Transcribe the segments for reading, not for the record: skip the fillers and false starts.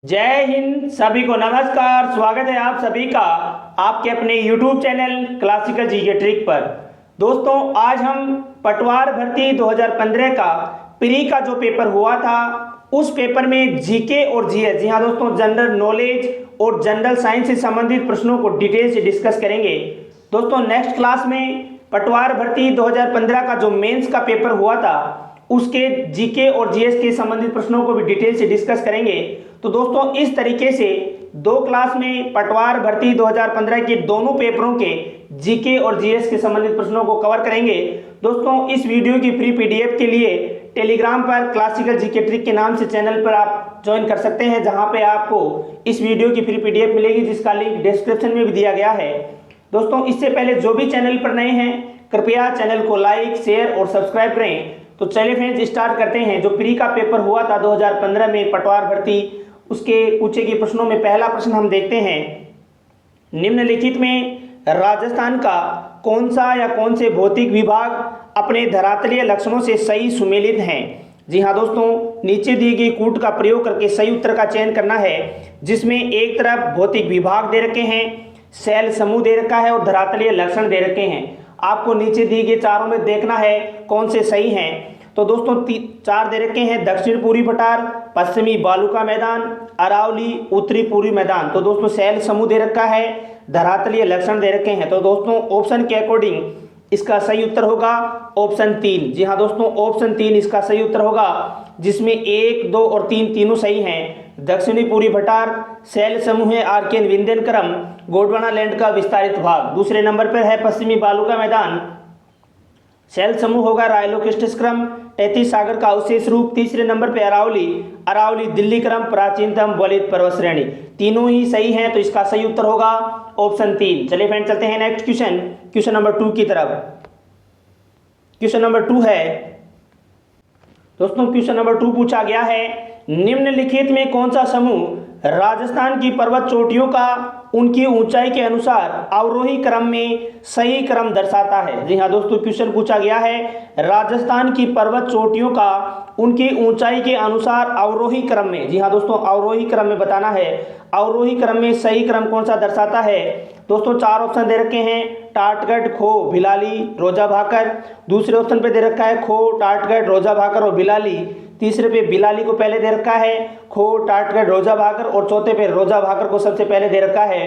जय हिंद। सभी को नमस्कार। स्वागत है आप सभी का आपके अपने YouTube channel classical GK trick पर। दोस्तों, आज हम पटवार भर्ती 2015 का प्री का जो पेपर हुआ था उस पेपर में जीके और जीएस, जी हाँ दोस्तों, जनरल नॉलेज और जनरल साइंस से संबंधित प्रश्नों को डिटेल से डिस्कस करेंगे। दोस्तों, नेक्स्ट क्लास में पटवार भर्ती 2015 का जो मेंस का पेपर हुआ था उसके जीके और जीएस के संबंधित प्रश्नों को भी डिटेल से डिस्कस करेंगे। तो दोस्तों, इस तरीके से दो क्लास में पटवार भर्ती 2015 के दोनों पेपरों के जीके और जीएस के संबंधित प्रश्नों को कवर करेंगे। दोस्तों, इस वीडियो की फ्री पीडीएफ के लिए टेलीग्राम पर क्लासिकल जीके ट्रिक के नाम से चैनल पर आप ज्वाइन कर सकते हैं, जहां पे आपको इस वीडियो की फ्री पीडीएफ मिलेगी, जिसका लिंक डिस्क्रिप्शन में भी दिया गया है। दोस्तों, इससे पहले जो भी चैनल पर नए हैं कृपया चैनल को लाइक, शेयर और सब्सक्राइब करें। तो चलिए फ्रेंड्स, स्टार्ट करते हैं। जो प्री का पेपर हुआ था 2015 में पटवार भर्ती, उसके पूछे गए प्रश्नों में पहला प्रश्न हम देखते हैं। निम्नलिखित में राजस्थान का कौन सा या कौन से भौतिक विभाग अपने धरातलीय लक्षणों से सही सुमेलित हैं? जी हाँ दोस्तों, नीचे दिए गए कूट का प्रयोग करके सही उत्तर का चयन करना है, जिसमें एक तरफ भौतिक विभाग दे रखे हैं, सेल समूह दे रखा है और धरातलीय लक्षण दे रखे हैं। आपको नीचे दिए गए चारों में देखना है कौन से सही हैं। तो दोस्तों, चार दे रखे हैं: दक्षिण पूर्वी पठार, पश्चिमी बालू का मैदान, अरावली, उत्तरी पूर्वी मैदान। तो दोस्तों, सेल समूह दे रखा है, धरातलीय लक्षण दे रखे हैं। तो दोस्तों, ऑप्शन के अकॉर्डिंग इसका सही उत्तर होगा ऑप्शन 3। जी हाँ दोस्तों, ऑप्शन 3 इसका सही उत्तर होगा, जिसमें 1, 2 और 3 तीनों सही हैं। दक्षिणी पूर्वी भटार, सेल समूह है आर्कियन विंध्यन क्रम, गोंडवाना लैंड का विस्तारित भाग। दूसरे नंबर पर है पश्चिमी बालू का मैदान, सेल समूह होगा रायलोकिस्टिस क्रम, तैतीस सागर का अवशेष रूप। तीसरे नंबर पर अरावली दिल्ली क्रम, प्राचीनतम वलित पर्वत श्रेणी। तीनों ही सही हैं, तो इसका सही उत्तर होगा ऑप्शन 3। चलिए फ्रेंड, चलते हैं नेक्स्ट क्वेश्चन नंबर 2 की तरफ। क्वेश्चन नंबर 2 है दोस्तों, क्वेश्चन नंबर 2 पूछा गया है, निम्नलिखित में कौन सा समूह राजस्थान की पर्वत चोटियों का उनकी ऊंचाई के अनुसार अवरोही क्रम में सही क्रम दर्शाता है? जी हाँ दोस्तों, क्वेश्चन पूछा गया है, राजस्थान की पर्वत चोटियों का उनकी ऊंचाई के अनुसार अवरोही क्रम में, जी हाँ दोस्तों, अवरोही क्रम में बताना है। अवरोही क्रम में सही क्रम कौन सा दर्शाता है? दोस्तों, चार ऑप्शन दे रखे हैं: टाटगढ़, खो, भिलाली, रोजा भाकर। दूसरे ऑप्शन पे दे रखा है खो, टाटगढ़, रोजा भाकर और भिलाली। तीसरे पे भिलाली को पहले दे रखा है, खो, टाटगढ़, रोजा भाकर, और चौथे पे रोजा भाकर को सबसे पहले दे रखा है।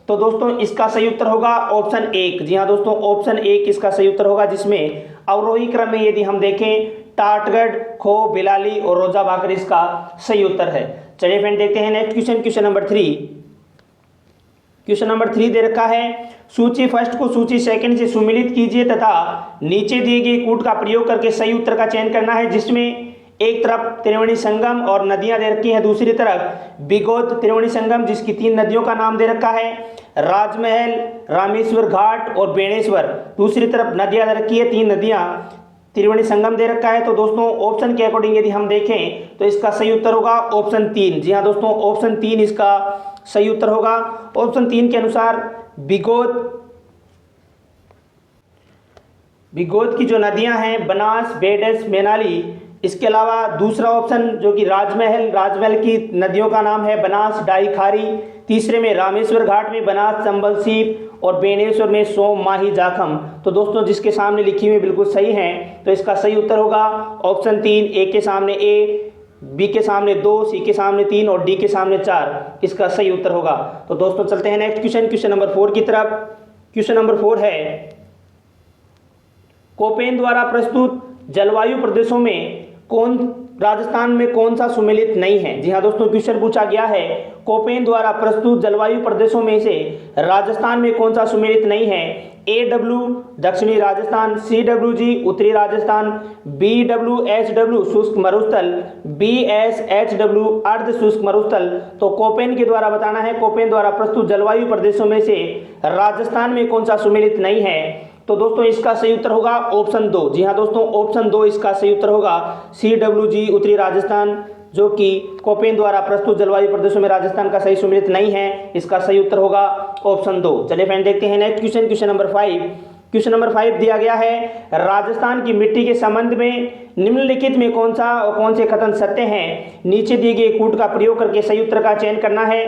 तो दोस्तों, इसका सही उत्तर होगा ऑप्शन 1। जी हाँ दोस्तों, ऑप्शन 1 इसका सही उत्तर होगा, जिसमें अवरोही क्रम में यदि हम देखें टाटगढ़, खो, भिलाली और रोजा भाकर इसका सही उत्तर है। चलिए फ्रेंड, देखते हैं next question number 3। Question number 3 दे रखा है, सूची फर्स्ट को सूची सेकंड से सुमिलित कीजिए तथा नीचे दिए गए कूट का प्रयोग करके सही उत्तर का चयन करना है, जिसमें एक तरफ त्रिवेणी संगम और नदियां दे रखी हैं, दूसरी तरफ बिगोद त्रिवेणी संगम जिसकी 3 नदियों का नाम दे रखा है, राजमहल, रामेश्वर घाट और बेणेश्वर। दूसरी तरफ नदियां दे रखी है, 3 नदियां, त्रिवेणी संगम दे रखा है। तो दोस्तों, ऑप्शन के अकॉर्डिंग यदि हम देखें तो इसका सही उत्तर होगा ऑप्शन 3। जी हाँ दोस्तों, ऑप्शन 3 इसका सही उत्तर होगा। ऑप्शन 3 के अनुसार बिगोद की जो नदियां हैं बनास, बेडस, मैनाली। इसके अलावा दूसरा ऑप्शन जो कि राजमहल की नदियों का नाम है बनास, डाई, खारी। तीसरे में रामेश्वर घाट में बनास, चंबल, सीप और बेणेश्वर में सोम, माही, जाखम। तो दोस्तों, जिसके सामने लिखी हुई बिल्कुल सही हैं, तो इसका सही उत्तर होगा ऑप्शन 3। ए के सामने ए, बी के सामने 2, सी के सामने 3 और डी के सामने 4 इसका सही उत्तर होगा। तो दोस्तों, चलते हैं नेक्स्ट क्वेश्चन नंबर 4 की तरफ। क्वेश्चन नंबर 4 है, कोपेन द्वारा प्रस्तुत जलवायु प्रदेशों में राजस्थान में कौन सा सुमेलित नहीं है? जी हाँ दोस्तों, क्वेश्चन पूछा गया है, कोपेन द्वारा प्रस्तुत जलवायु प्रदेशों में से राजस्थान में कौन सा सुमेलित नहीं है? AW दक्षिणी राजस्थान, CWG उत्तरी राजस्थान, BWHW शुष्क मरुस्थल, BSHW अर्ध शुष्क मरुस्थल। तो कोपेन के द्वारा बताना है, कोपेन द्वारा प्रस्तुत जलवायु प्रदेशों में से राजस्थान में कौन सा सुमेलित नहीं है? तो दोस्तों, इसका सही उत्तर होगा ऑप्शन 2। जी हाँ दोस्तों, ऑप्शन 2 इसका सही उत्तर होगा, CWG उत्तरी राजस्थान, जो कि कोपेन द्वारा प्रस्तुत जलवायु प्रदेशों में राजस्थान का सही सुमेलित नहीं है। इसका सही उत्तर होगा ऑप्शन 2। चलिए फ्रेंड, देखते हैं next question number 5। Question number 5 दिया गया है, राजस्थान की मिट्टी के संबंध में निम्नलिखित में कौन सा और कौन से कथन सत्य हैं? नीचे दिए गए कूट का प्रयोग करके सही उत्तर का चयन करना है।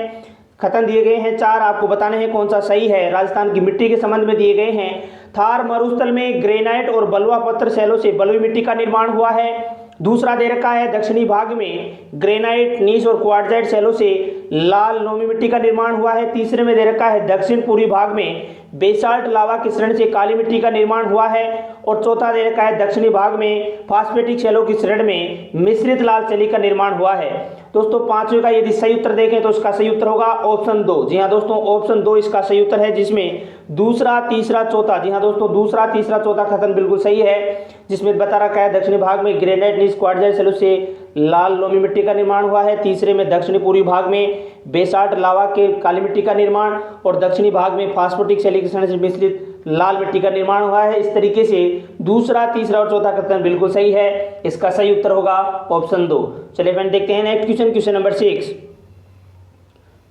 कथन दिए गए हैं 4, आपको बताने हैं कौन सा सही है। राजस्थान की मिट्टी के संबंध में दिए गए हैं। थार मरुस्थल में ग्रेनाइट और बलुआ पत्थर शैलों से बलुई मिट्टी का निर्माण हुआ है। दूसरा दे रखा है दक्षिणी भाग में ग्रेनाइट, नीस और क्वार्टजाइट शैलों से लाल नोमी मिट्टी का निर्माण हुआ है। तीसरे में दे रखा है दक्षिण पूर्वी भाग में बेसाल्ट लावा के श्रेणी से काली मिट्टी का निर्माण हुआ है। और चौथा दे रखा है दक्षिणी भाग में फास्फेटिक शैलों की श्रेणी में मिश्रित लाल शैली का निर्माण हुआ है। दोस्तों पांचवें का यदि सही उत्तर देखें तो इसका सही उत्तर होगा ऑप्शन 2। जी हाँ दोस्तों, ऑप्शन 2 इसका सही उत्तर है, जिसमें दूसरा, तीसरा, चौथा, जी हाँ दोस्तों, दूसरा, तीसरा, चौथा कथन बिल्कुल सही है। जिसमें बता रखा है दक्षिणी भाग में ग्रेनाइट, नीस, क्वार्टजाइट शैलों से लाल लोमी मिट्टी का निर्माण हुआ है। तीसरे में दक्षिणी पूर्वी भाग में बेसाल्ट लावा के काली मिट्टी का निर्माण और दक्षिणी भाग में फास्फोटिक शैली के श्रेणी से मिश्रित लाल मिट्टी का निर्माण हुआ है। इस तरीके से दूसरा, तीसरा और चौथा कथन बिल्कुल सही है। इसका सही उत्तर होगा ऑप्शन 2। चलिए फ्रेंड देखते हैं next question, question number 6।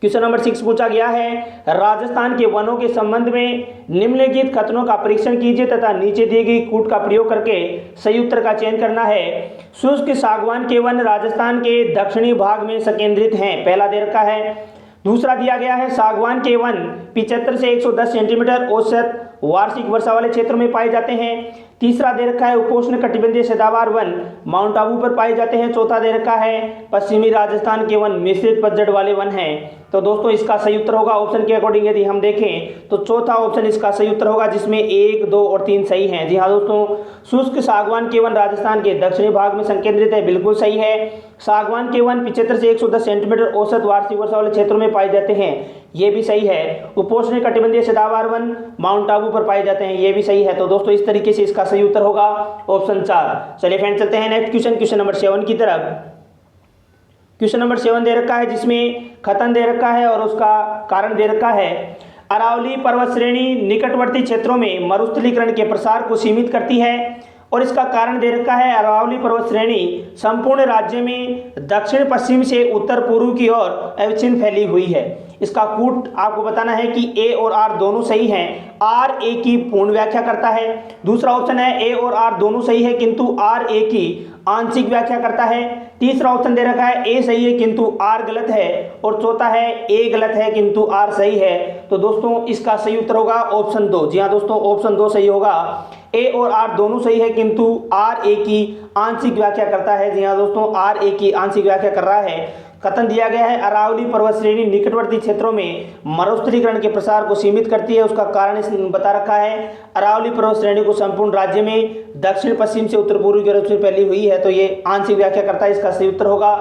Question number 6 पूछा गया है, राजस्थान के वनों के संबंध में निम्नलिखित कथनों का परीक्षण कीजिए तथा नीचे दी गई कूट का प्रयोग करके सही उत्तर का चयन करना है। शुष्क सागवान के वन राजस्थान के दक्षिणी भाग में संकेंद्रित हैं, पहला दे रखा है। दूसरा दिया गया है सागवान के वन 75 से 110 सेंटीमीटर औसत वार्षिक वर्षा वाले क्षेत्रों में पाए जाते हैं। तीसरा दे रखा है उपोष्ण कटिबंधीय सदाबहार वन माउंट आबू पर पाए जाते हैं। चौथा दे रखा है पश्चिमी राजस्थान के वन मिश्रित पतझड़ वाले वन हैं। तो दोस्तों इसका सही उत्तर होगा ऑप्शन के अकॉर्डिंग यदि हम देखें तो चौथा ऑप्शन इसका सही उत्तर होगा, जिसमें 1, 2 और 3 सही हैं। जी हाँ दोस्तों, शुष्क सागवान के वन राजस्थान के दक्षिणी भाग में संकेंद्रित है, बिल्कुल सही है। सागवान के वन 75 से 110 सेंटीमीटर औसत वार्षिक वर्षा वाले क्षेत्रों में पाए जाते हैं, ये भी सही है। उपोष्ण कटिबंधीय सदाबहार वन माउंट आबू पर पाए जाते हैं, ये भी सही है। तो दोस्तों इस तरीके से इसका सही उत्तर होगा ऑप्शन 4। चलिए फ्रेंड चलते हैं नेक्स्ट क्वेश्चन, क्वेश्चन नंबर 7 की तरफ। क्वेश्चन नंबर 7 दे रखा है, जिसमें कथन दे रखा है और उसका कारण दे रखा है। अरावली पर्वत श्रेणी निकटवर्ती क्षेत्रों में मरुस्थलीकरण के प्रसार को सीमित करती है और इसका कारण दे रखा है अरावली पर्वत श्रेणी संपूर्ण राज्य में दक्षिण पश्चिम से उत्तर पूर्व की ओर अविच्छिन्न फैली हुई है। इसका कूट आपको बताना है कि ए और आर दोनों सही हैं। आर ए की पूर्ण व्याख्या करता है। दूसरा ऑप्शन है ए और आर दोनों सही है किंतु आर ए की आंशिक व्याख्या करता है। तीसरा ऑप्शन दे रखा है ए सही है किंतु आर गलत है। और चौथा है ए गलत है किंतु आर सही है। तो दोस्तों इसका सही उत्तर होगा ऑप्शन 2। जी हाँ दोस्तों, ऑप्शन 2 सही होगा। ए और आर दोनों सही है किंतु आर ए की आंशिक व्याख्या करता है। जी हाँ दोस्तों, आर ए की आंशिक व्याख्या कर रहा है। कथन दिया गया है अरावली पर्वत श्रेणी निकटवर्ती क्षेत्रों में मरुस्थलीकरण के प्रसार को सीमित करती है। उसका कारण इस बता रखा है अरावली पर्वत श्रेणी को संपूर्ण राज्य में दक्षिण पश्चिम से उत्तर पूर्व की ओर से फैली हुई है। तो ये आंशिक व्याख्या करता है। इसका सही उत्तर होगा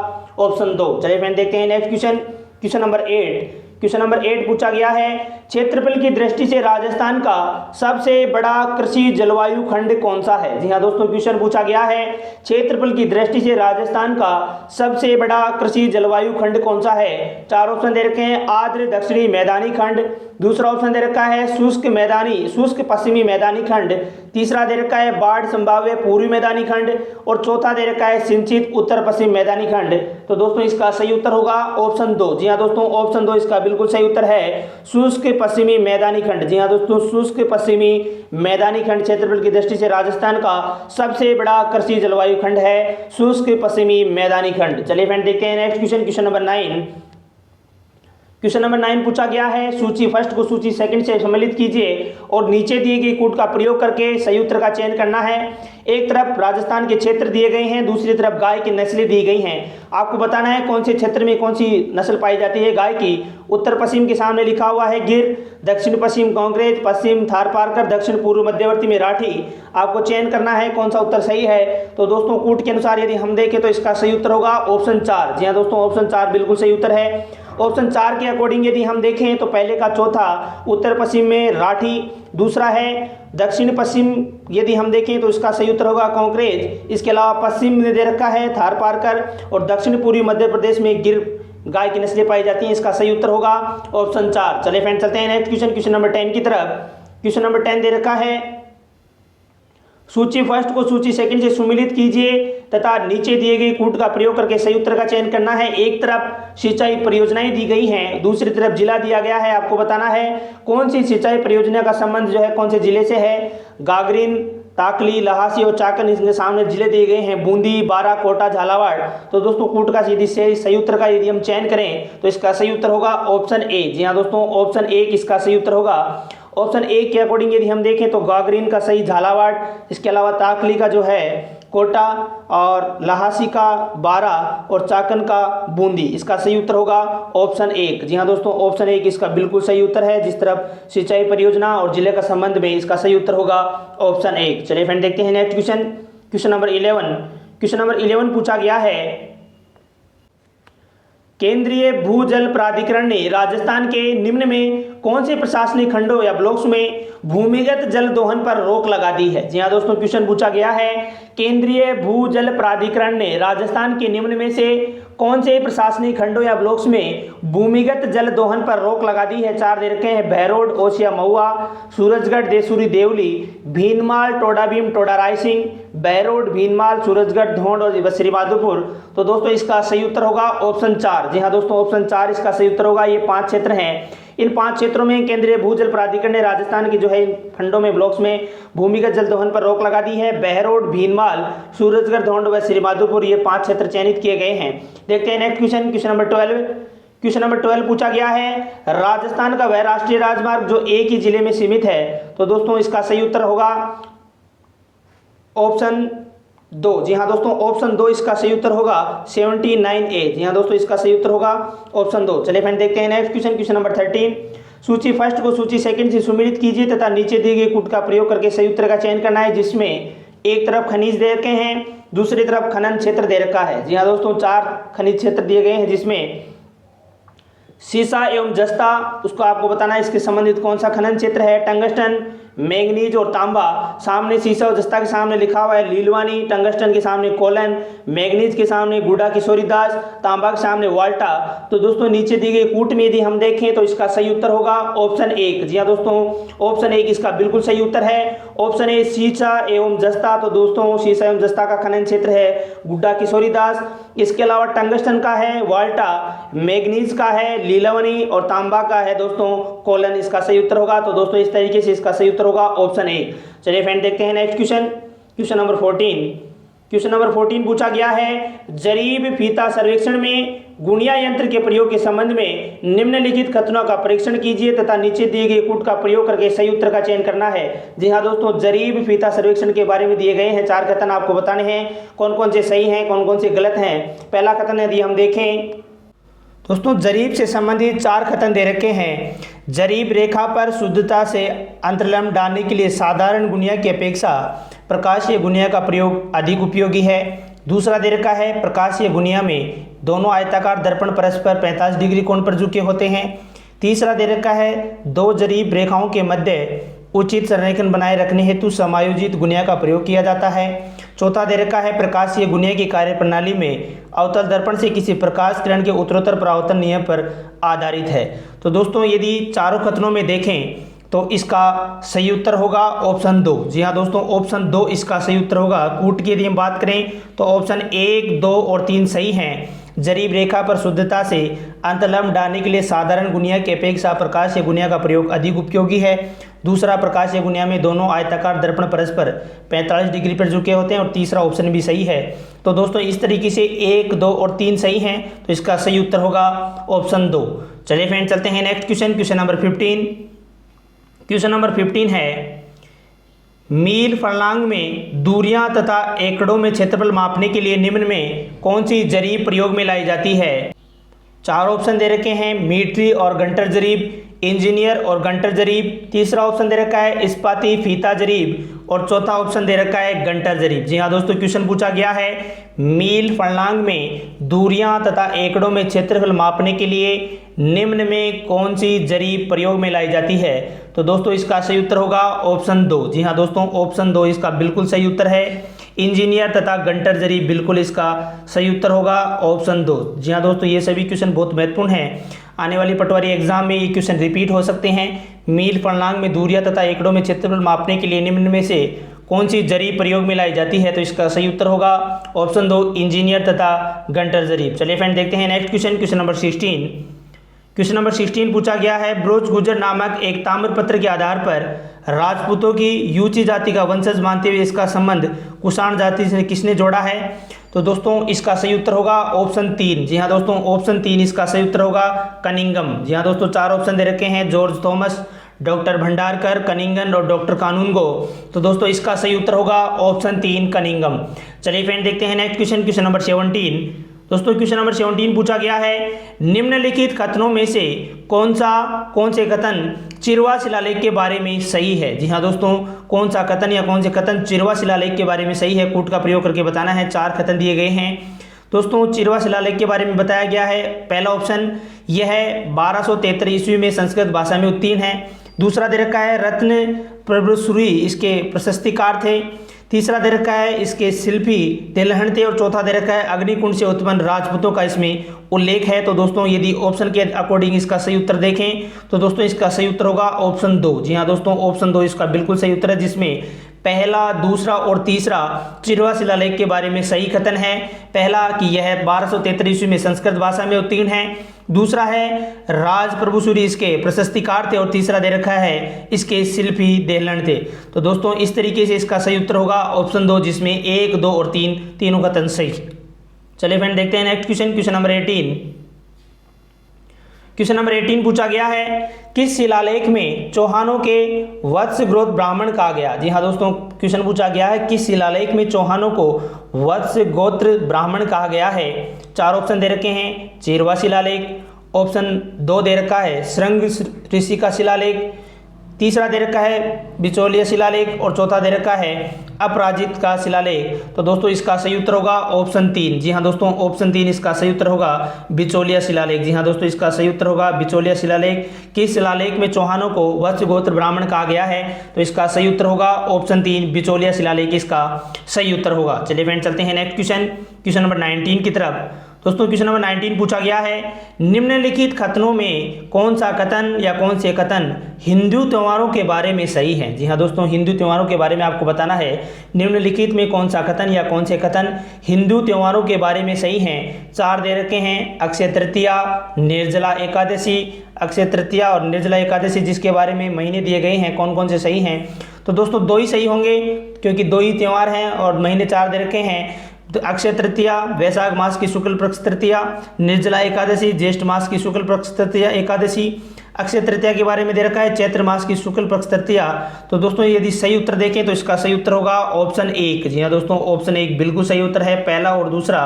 ऑप्शन 2। चलिए फ्रेंड देखते हैं next question, question number 8। Question number 8 पूछा गया है, क्षेत्रफल की दृष्टि से राजस्थान का सबसे बड़ा कृषि जलवायु खंड कौन सा है। जी हाँ दोस्तों, क्वेश्चन पूछा गया है क्षेत्रफल की दृष्टि से राजस्थान का सबसे बड़ा कृषि जलवायु खंड कौन सा है। 4 ऑप्शन दे रखे हैं, आर्द्र दक्षिणी मैदानी खंड। दूसरा ऑप्शन दे रखा है शुष्क पश्चिमी मैदानी खंड। तीसरा दे रखा है बाढ़ संभाव्य पूर्वी मैदानी खंड। और चौथा दे रखा है सिंचित उत्तर पश्चिम मैदानी खंड। तो दोस्तों इसका सही उत्तर होगा ऑप्शन 2। जी हाँ दोस्तों, ऑप्शन 2 इसका बिल्कुल सही उत्तर है, शुष्क पश्चिमी मैदानी खंड। जी हाँ दोस्तों, शुष्क पश्चिमी मैदानी खंड क्षेत्रफल की दृष्टि से राजस्थान का सबसे बड़ा कृषि जलवायु खंड है, शुष्क पश्चिमी मैदानी खंड। चलिए फ्रेंड देखते हैं next question, question number 9। Question number 9 पूछा गया है, सूची फर्स्ट को सूची सेकंड से सम्मिलित कीजिए और नीचे दिए गए कूट का प्रयोग करके सही उत्तर का चयन करना है। एक तरफ राजस्थान के क्षेत्र दिए गए हैं, दूसरी तरफ गाय की नस्लें दी गई हैं। आपको बताना है कौन से क्षेत्र में कौन सी नस्ल पाई जाती है गाय की। उत्तर पश्चिम के सामने लिखा हुआ है गिर, दक्षिण पश्चिम कांकरेज, पश्चिम थारपारकर, दक्षिण पूर्व मध्यवर्ती में राठी। आपको चयन करना है कौन सा उत्तर सही है। तो दोस्तों कूट के अनुसार यदि हम देखें तो इसका सही उत्तर होगा ऑप्शन 4। जी हाँ दोस्तों, ऑप्शन 4 बिल्कुल सही उत्तर है। ऑप्शन 4 के अकॉर्डिंग यदि हम देखें तो पहले का चौथा उत्तर पश्चिम में राठी, दूसरा है दक्षिण पश्चिम यदि हम देखें तो इसका सही उत्तर होगा कांकरेज। इसके अलावा पश्चिम में दे रखा है थारपारकर और दक्षिण पूर्वी मध्य प्रदेश में गिर गाय की नस्लें पाई जाती हैं। इसका सही उत्तर होगा ऑप्शन 4। चलिए फ्रेंड चलते हैं नेक्स्ट क्वेश्चन, क्वेश्चन नंबर 10 की तरफ। क्वेश्चन नंबर 10 दे रखा है, सूची फर्स्ट को सूची सेकंड से सम्मिलित कीजिए तथा नीचे दिए गए कूट का प्रयोग करके सही उत्तर का चयन करना है। एक तरफ सिंचाई परियोजनाएं दी गई हैं, दूसरी तरफ जिला दिया गया है। आपको बताना है कौन सी सिंचाई परियोजना का संबंध जो है कौन से जिले से है। गागरीन, ताकली, लहासी और चाकन इसके सामने जिले दिए गए हैं बूंदी, बारा, कोटा, झालावाड़। तो दोस्तों कूट का यदि सही उत्तर का यदि हम चयन करें तो इसका सही उत्तर होगा ऑप्शन ए। जी हाँ दोस्तों, ऑप्शन ए इसका सही उत्तर होगा। ऑप्शन ए के अकॉर्डिंग यदि हम देखें तो गागरीन का सही झालावाड़, इसके अलावा ताकली का जो है कोटा और लहासी का बारा और चाकन का बूंदी, इसका सही उत्तर होगा ऑप्शन एक। जी हाँ दोस्तों, ऑप्शन एक इसका बिल्कुल सही उत्तर है। जिस तरफ सिंचाई परियोजना और जिले का संबंध में इसका सही उत्तर होगा ऑप्शन एक। चलिए फ्रेंड देखते हैं next question, question number 11। Question number 11 पूछा गया है, केंद्रीय भूजल प्राधिकरण ने राजस्थान के निम्न में कौन से प्रशासनिक खंडों या ब्लॉक्स में भूमिगत जल दोहन पर रोक लगा दी है। जी हाँ दोस्तों, क्वेश्चन पूछा गया है, केंद्रीय भूजल प्राधिकरण ने राजस्थान के निम्न में से कौन से प्रशासनिक खंडों या ब्लॉक्स में भूमिगत जल दोहन पर रोक लगा दी है। चार दे रखे हैं, बहरोड, ओसिया, महुआ, सूरजगढ़, देसूरी, देवली, भीनमाल, टोडाभीम, टोडा रायसिंह, बहरोड, भीनमाल, सूरजगढ़, धोंड और श्री बहादुरपुर। तो दोस्तों इसका सही उत्तर होगा ऑप्शन 4। जी हाँ दोस्तों, ऑप्शन 4 इसका सही उत्तर होगा। ये 5 क्षेत्र हैं, इन 5 क्षेत्रों में केंद्रीय भूजल प्राधिकरण ने राजस्थान की जो है खंडों में ब्लॉक्स में भूमिगत जल दोहन पर रोक लगा दी है। बहरोड, भीनमाल, सूरजगढ़, धोंड व श्री बहादुरपुर, ये 5 क्षेत्र चयनित किए गए हैं। देखते हैं next question, question number 12। Question number 12 पूछा गया है, राजस्थान का वह राष्ट्रीय राजमार्ग जो एक ही जिले में सीमित है। तो दोस्तों इसका सही उत्तर होगा ऑप्शन 2। जी हाँ दोस्तों, ऑप्शन 2 इसका सही उत्तर होगा 79A। जी हाँ दोस्तों, इसका सही उत्तर होगा ऑप्शन 2। चलिए फ्रेंड देखते हैं नेक्स्ट क्वेश्चन, क्वेश्चन नंबर 13। सूची फर्स्ट को सूची सेकंड से सुमेलित कीजिए तथा नीचे दिए गए कूट का प्रयोग करके सही उत्तर का चयन करना है, जिसमें एक तरफ खनिज दे रखे हैं, दूसरी तरफ खनन क्षेत्र दे रखा है। जी हाँ दोस्तों, 4 खनिज क्षेत्र दिए गए हैं, जिसमें सीसा एवं जस्ता, उसको आपको बताना है इसके संबंधित कौन सा खनन क्षेत्र है। टंगस्टन, मैंगनीज और तांबा, सामने सीसा और जस्ता के सामने लिखा हुआ है लीलवानी, टंगस्टन के सामने कोलन, मैंगनीज के सामने गुडा किशोरी दास, तांबा के सामने वाल्टा। तो दोस्तों नीचे दी गई कूट में यदि हम देखें तो इसका सही उत्तर होगा ऑप्शन 1। जी हाँ दोस्तों, ऑप्शन 1 इसका बिल्कुल सही उत्तर है। ऑप्शन ए सीसा एवं जस्ता, तो दोस्तों सीसा एवं जस्ता का खनन क्षेत्र है गुड्डा किशोरी दास। इसके अलावा टंगस्टन का है वाल्टा, मैंगनीज का है लीलवनी और तांबा का है दोस्तों कोलन, इसका सही उत्तर होगा। तो दोस्तों इस तरीके से इसका सही उत्तर होगा ऑप्शन 1। चलिए फ्रेंड देखते हैं next question, question number 14। Question number 14 पूछा गया है, जरीब फीता सर्वेक्षण में गुणिया यंत्र के प्रयोग के संबंध में निम्नलिखित कथनों का परीक्षण कीजिए तथा नीचे दिए गए कूट का प्रयोग करके सही उत्तर का चयन करना है। जी हाँ दोस्तों, जरीब फीता सर्वेक्षण के बारे में दिए गए हैं 4 कथन, आपको बताने हैं कौन कौन से सही हैं, कौन कौन से गलत हैं। पहला कथन यदि हम देखें दोस्तों, जरीब से संबंधित 4 कथन दे रखे हैं। जरीब रेखा पर शुद्धता से अंतर्लम्ब डालने के लिए साधारण गुणिया की अपेक्षा प्रकाशीय गुणिया का प्रयोग अधिक उपयोगी है। दूसरा दे रखा है, प्रकाशीय गुणिया में दोनों आयताकार दर्पण परस्पर 45 डिग्री कोण पर झुके होते हैं। तीसरा दे रखा है, 2 जरीब रेखाओं के मध्य उचित संरेखण बनाए रखने हेतु समायोजित गुणिया का प्रयोग किया जाता है। चौथा दे रखा है, प्रकाशीय गुणिया की कार्यप्रणाली में अवतल दर्पण से किसी प्रकाश किरण के उत्तरोत्तर परावर्तन नियम पर आधारित है। तो दोस्तों यदि चारों कथनों में देखें तो इसका सही उत्तर होगा ऑप्शन 2। जी हाँ दोस्तों, ऑप्शन 2 इसका सही उत्तर होगा। कूट की यदि हम बात करें तो ऑप्शन 1, 2 और 3 सही हैं। जरीब रेखा पर शुद्धता से अंतर्लम्ब डालने के लिए साधारण गुणिया की अपेक्षा प्रकाशीय गुणिया का प्रयोग अधिक उपयोगी है। दूसरा, प्रकाशीय गुणिया में दोनों आयताकार दर्पण परस्पर 45 डिग्री पर झुके होते हैं और तीसरा ऑप्शन भी सही है। तो दोस्तों इस तरीके से 1, 2 और 3 सही हैं, तो इसका सही उत्तर होगा ऑप्शन 2। चलिए फ्रेंड चलते हैं next question, question number 15। Question number 15 है, मील फर्लांग में दूरियां तथा एकड़ों में क्षेत्रफल मापने के लिए निम्न में कौन सी जरीब प्रयोग में लाई जाती है। 4 ऑप्शन दे रखे हैं, मीटरी और गंटर जरीब, इंजीनियर और गंटर जरीब। तीसरा ऑप्शन दे रखा है इस्पाती फीता जरीब और चौथा ऑप्शन दे रखा है गंटर जरीब। जी हाँ दोस्तों, क्वेश्चन पूछा गया है, मील फर्लांग में दूरियां तथा एकड़ों में क्षेत्रफल मापने के लिए निम्न में कौन सी जरीब प्रयोग में लाई जाती है। तो दोस्तों इसका सही उत्तर होगा ऑप्शन 2। जी हाँ दोस्तों, ऑप्शन 2 इसका बिल्कुल सही उत्तर है। इंजीनियर तथा गंटर जरीब बिल्कुल इसका सही उत्तर होगा ऑप्शन 2। जी हाँ दोस्तों, ये सभी क्वेश्चन बहुत महत्वपूर्ण हैं, आने वाली पटवारी एग्जाम में ये क्वेश्चन रिपीट हो सकते हैं। मील फर्लांग में दूरियां तथा एकड़ों में क्षेत्रफल मापने के लिए निम्न में से कौन सी जरीब प्रयोग में लाई जाती है। तो इसका सही उत्तर होगा ऑप्शन 2, इंजीनियर तथा गंटर जरीब। चलिए फ्रेंड देखते हैं next question, question number 16। Question number 16 पूछा गया है, ब्रोच गुजर नामक एक ताम्रपत्र के आधार पर राजपूतों की यूची जाति का वंशज मानते हुए इसका संबंध कुषाण जाति से किसने जोड़ा है? तो दोस्तों इसका सही उत्तर होगा ऑप्शन 3। जी हाँ दोस्तों, ऑप्शन 3 इसका सही उत्तर होगा, कनिंगम। जी हाँ दोस्तों, 4 ऑप्शन दे रखे हैं, जॉर्ज थॉमस, डॉक्टर भंडारकर, कनिंगन और डॉक्टर कानूनगो। तो दोस्तों इसका सही उत्तर होगा ऑप्शन 3, कनिंगम। चलिए फ्रेंड देखते हैं नेक्स्ट क्वेश्चन, क्वेश्चन नंबर 17। दोस्तों क्वेश्चन नंबर 17 पूछा गया है, निम्नलिखित कथनों में से कौन से कथन चिरवा शिलालेख के बारे में सही है? जी हाँ दोस्तों, कौन सा कथन या कौन से कथन चिरवा शिलालेख के बारे में सही है? कूट का प्रयोग करके बताना है। 4 कथन दिए गए हैं दोस्तों। चिरवा शिलालेख के बारे में बताया गया है, पहला ऑप्शन यह है 1273 ईस्वी में संस्कृत भाषा में उत्तीर्ण है। दूसरा दे रखा है रत्न प्रभुश्री इसके प्रशस्तिकार थे। तीसरा दे रखा है इसके शिल्पी तेलहन थे। और चौथा दे रखा है अग्निकुंड से उत्पन्न राजपूतों का इसमें उल्लेख है। तो दोस्तों यदि ऑप्शन के अकॉर्डिंग इसका सही उत्तर देखें तो दोस्तों इसका सही उत्तर होगा ऑप्शन 2। जी हाँ दोस्तों, ऑप्शन 2 इसका बिल्कुल सही उत्तर है, जिसमें पहला, दूसरा और तीसरा चिरवा शिलालेख के बारे में सही कथन है। पहला कि यह 1273 ईस्वी में संस्कृत भाषा में उत्तीर्ण है। दूसरा है राज प्रभुश्री इसके प्रशस्तिकार थे। और तीसरा दे रखा है इसके शिल्पी देहलन थे। तो दोस्तों इस तरीके से इसका सही उत्तर होगा ऑप्शन 2, जिसमें 1, 2 और 3 तीनों कथन सही। चलिए फ्रेंड देखते हैं next question, question number 18। Question number 18 पूछा गया है, किस शिलालेख में चौहानों के वत्स गोत्र ब्राह्मण कहा गया? जी हाँ दोस्तों, क्वेश्चन पूछा गया है किस शिलालेख में चौहानों को वत्स गोत्र ब्राह्मण कहा गया है? 4 ऑप्शन दे रखे हैं, चिरवा शिलालेख, ऑप्शन 2 दे रखा है श्रृंग ऋषि का शिलालेख, तीसरा दे रखा है बिचौलिया शिलालेख और चौथा दे रखा है अपराजित का शिलालेख। तो दोस्तों इसका सही उत्तर होगा ऑप्शन 3। जी हाँ दोस्तों, ऑप्शन 3 इसका सही उत्तर होगा, बिचौलिया शिलालेख। जी हाँ दोस्तों, इसका सही उत्तर होगा बिचौलिया शिलालेख। किस शिलालेख में चौहानों को वत्स गोत्र ब्राह्मण कहा गया है? तो इसका सही उत्तर होगा ऑप्शन 3, बिचौलिया शिलालेख इसका सही उत्तर होगा। चलिए फ्रेंड चलते हैं नेक्स्ट क्वेश्चन, क्वेश्चन नंबर 19 की तरफ। दोस्तों क्वेश्चन नंबर 19 पूछा गया है, निम्नलिखित कथनों में कौन सा कथन या कौन से कथन हिंदू त्योहारों के बारे में सही है? जी हाँ दोस्तों, हिंदू त्योहारों के बारे में आपको बताना है, निम्नलिखित में कौन सा कथन या कौन से कथन हिंदू त्योहारों के बारे में सही हैं। 4 दे रखे हैं, अक्षय तृतीया, निर्जला एकादशी, अक्षय तृतीया और निर्जला एकादशी, जिसके बारे में महीने दिए गए हैं, कौन कौन से सही हैं? तो दोस्तों 2 ही सही होंगे, क्योंकि 2 ही त्यौहार हैं और महीने 4 दे रखे हैं। तो अक्षय तृतीया वैशाख मास की शुक्ल पक्ष तृतीया, निर्जला एकादशी ज्येष्ठ मास की शुक्ल पक्ष तृतीया एकादशी। अक्षय तृतीया के बारे में दे रखा है चैत्र मास की शुक्ल पक्ष तृतीया। तो दोस्तों यदि सही उत्तर देखें तो इसका सही उत्तर होगा ऑप्शन 1। जी हाँ दोस्तों, ऑप्शन 1 बिल्कुल सही उत्तर है। पहला और दूसरा,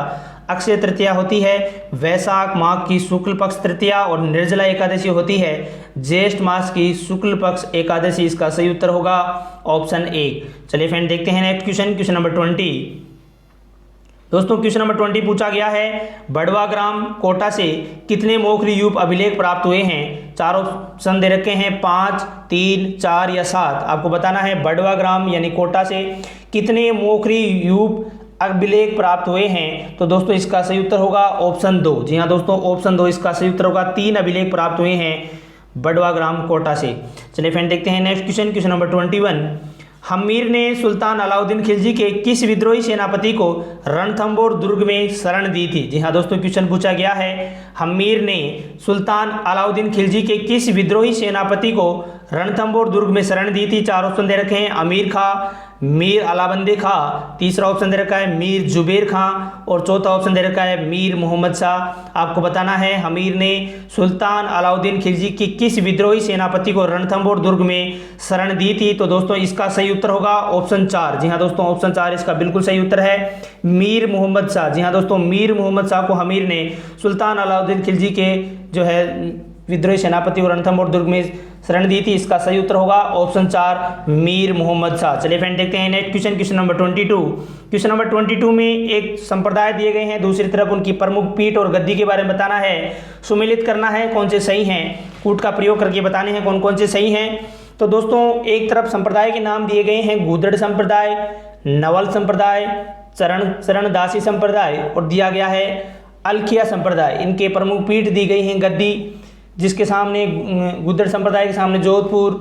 अक्षय तृतीया होती है वैशाख माह की शुक्ल पक्ष तृतीया और निर्जला एकादशी होती है ज्येष्ठ मास की शुक्ल पक्ष एकादशी। इसका सही उत्तर होगा ऑप्शन 1। चलिए फ्रेंड देखते हैं नेक्स्ट क्वेश्चन, क्वेश्चन नंबर 20। दोस्तों क्वेश्चन नंबर 20 पूछा गया है, बड़वा ग्राम कोटा से कितने मोखरी यूप अभिलेख प्राप्त हुए हैं? 4 ऑप्शन दे रखे हैं, 5, 3, 4 या 7। आपको बताना है बड़वा ग्राम यानी कोटा से कितने मोखरी यूप अभिलेख प्राप्त हुए हैं। तो दोस्तों इसका सही उत्तर होगा ऑप्शन 2। जी हाँ दोस्तों, ऑप्शन 2 इसका सही उत्तर होगा। 3 अभिलेख प्राप्त हुए हैं बड़वा ग्राम कोटा से। चलिए फ्रेंड देखते हैं next question, question number 21। Hammir ने सुल्तान अलाउद्दीन खिलजी के किस विद्रोही सेनापति को रणथंबोर दुर्ग में शरण दी थी? जी हाँ दोस्तों, क्वेश्चन पूछा गया है, हमीर ने सुल्तान अलाउद्दीन खिलजी के किस विद्रोही सेनापति को रणथंबोर दुर्ग में शरण दी थी? 4 ऑप्शन दे रखे हैं, अमीर खां, मीर अलाबंदे खां, तीसरा ऑप्शन दे रखा है मीर जुबेर खां और चौथा ऑप्शन दे रखा है मीर मोहम्मद शाह। आपको बताना है हमीर ने सुल्तान अलाउद्दीन खिलजी की किस विद्रोही सेनापति को रणथंबोर दुर्ग में शरण दी थी? तो दोस्तों इसका सही उत्तर होगा ऑप्शन 4। जी हाँ दोस्तों, ऑप्शन 4 इसका बिल्कुल सही उत्तर है, मीर मोहम्मद शाह। जी हाँ दोस्तों, मीर मोहम्मद शाह को हमीर ने सुल्तान अलाउद्दीन खिलजी के जो है विद्रोही सेनापति को रणथंबोर दुर्ग में शरण दी थी। इसका सही उत्तर होगा ऑप्शन 4, मीर मोहम्मद शाह। चलिए फ्रेंड देखते हैं next question, question number 22। Question number 22 में एक संप्रदाय दिए गए हैं, दूसरी तरफ उनकी प्रमुख पीठ और गद्दी के बारे में बताना है, सुमेलित करना है कौन से सही हैं, कूट का प्रयोग करके बताने हैं कौन कौन से सही हैं। तो दोस्तों एक तरफ संप्रदाय के नाम दिए गए हैं, गूदड़ संप्रदाय, नवल संप्रदाय, चरणदासी संप्रदाय और दिया गया है अलखिया संप्रदाय। इनके प्रमुख पीठ दी गई हैं गद्दी, जिसके सामने गुर्जर संप्रदाय के सामने जोधपुर।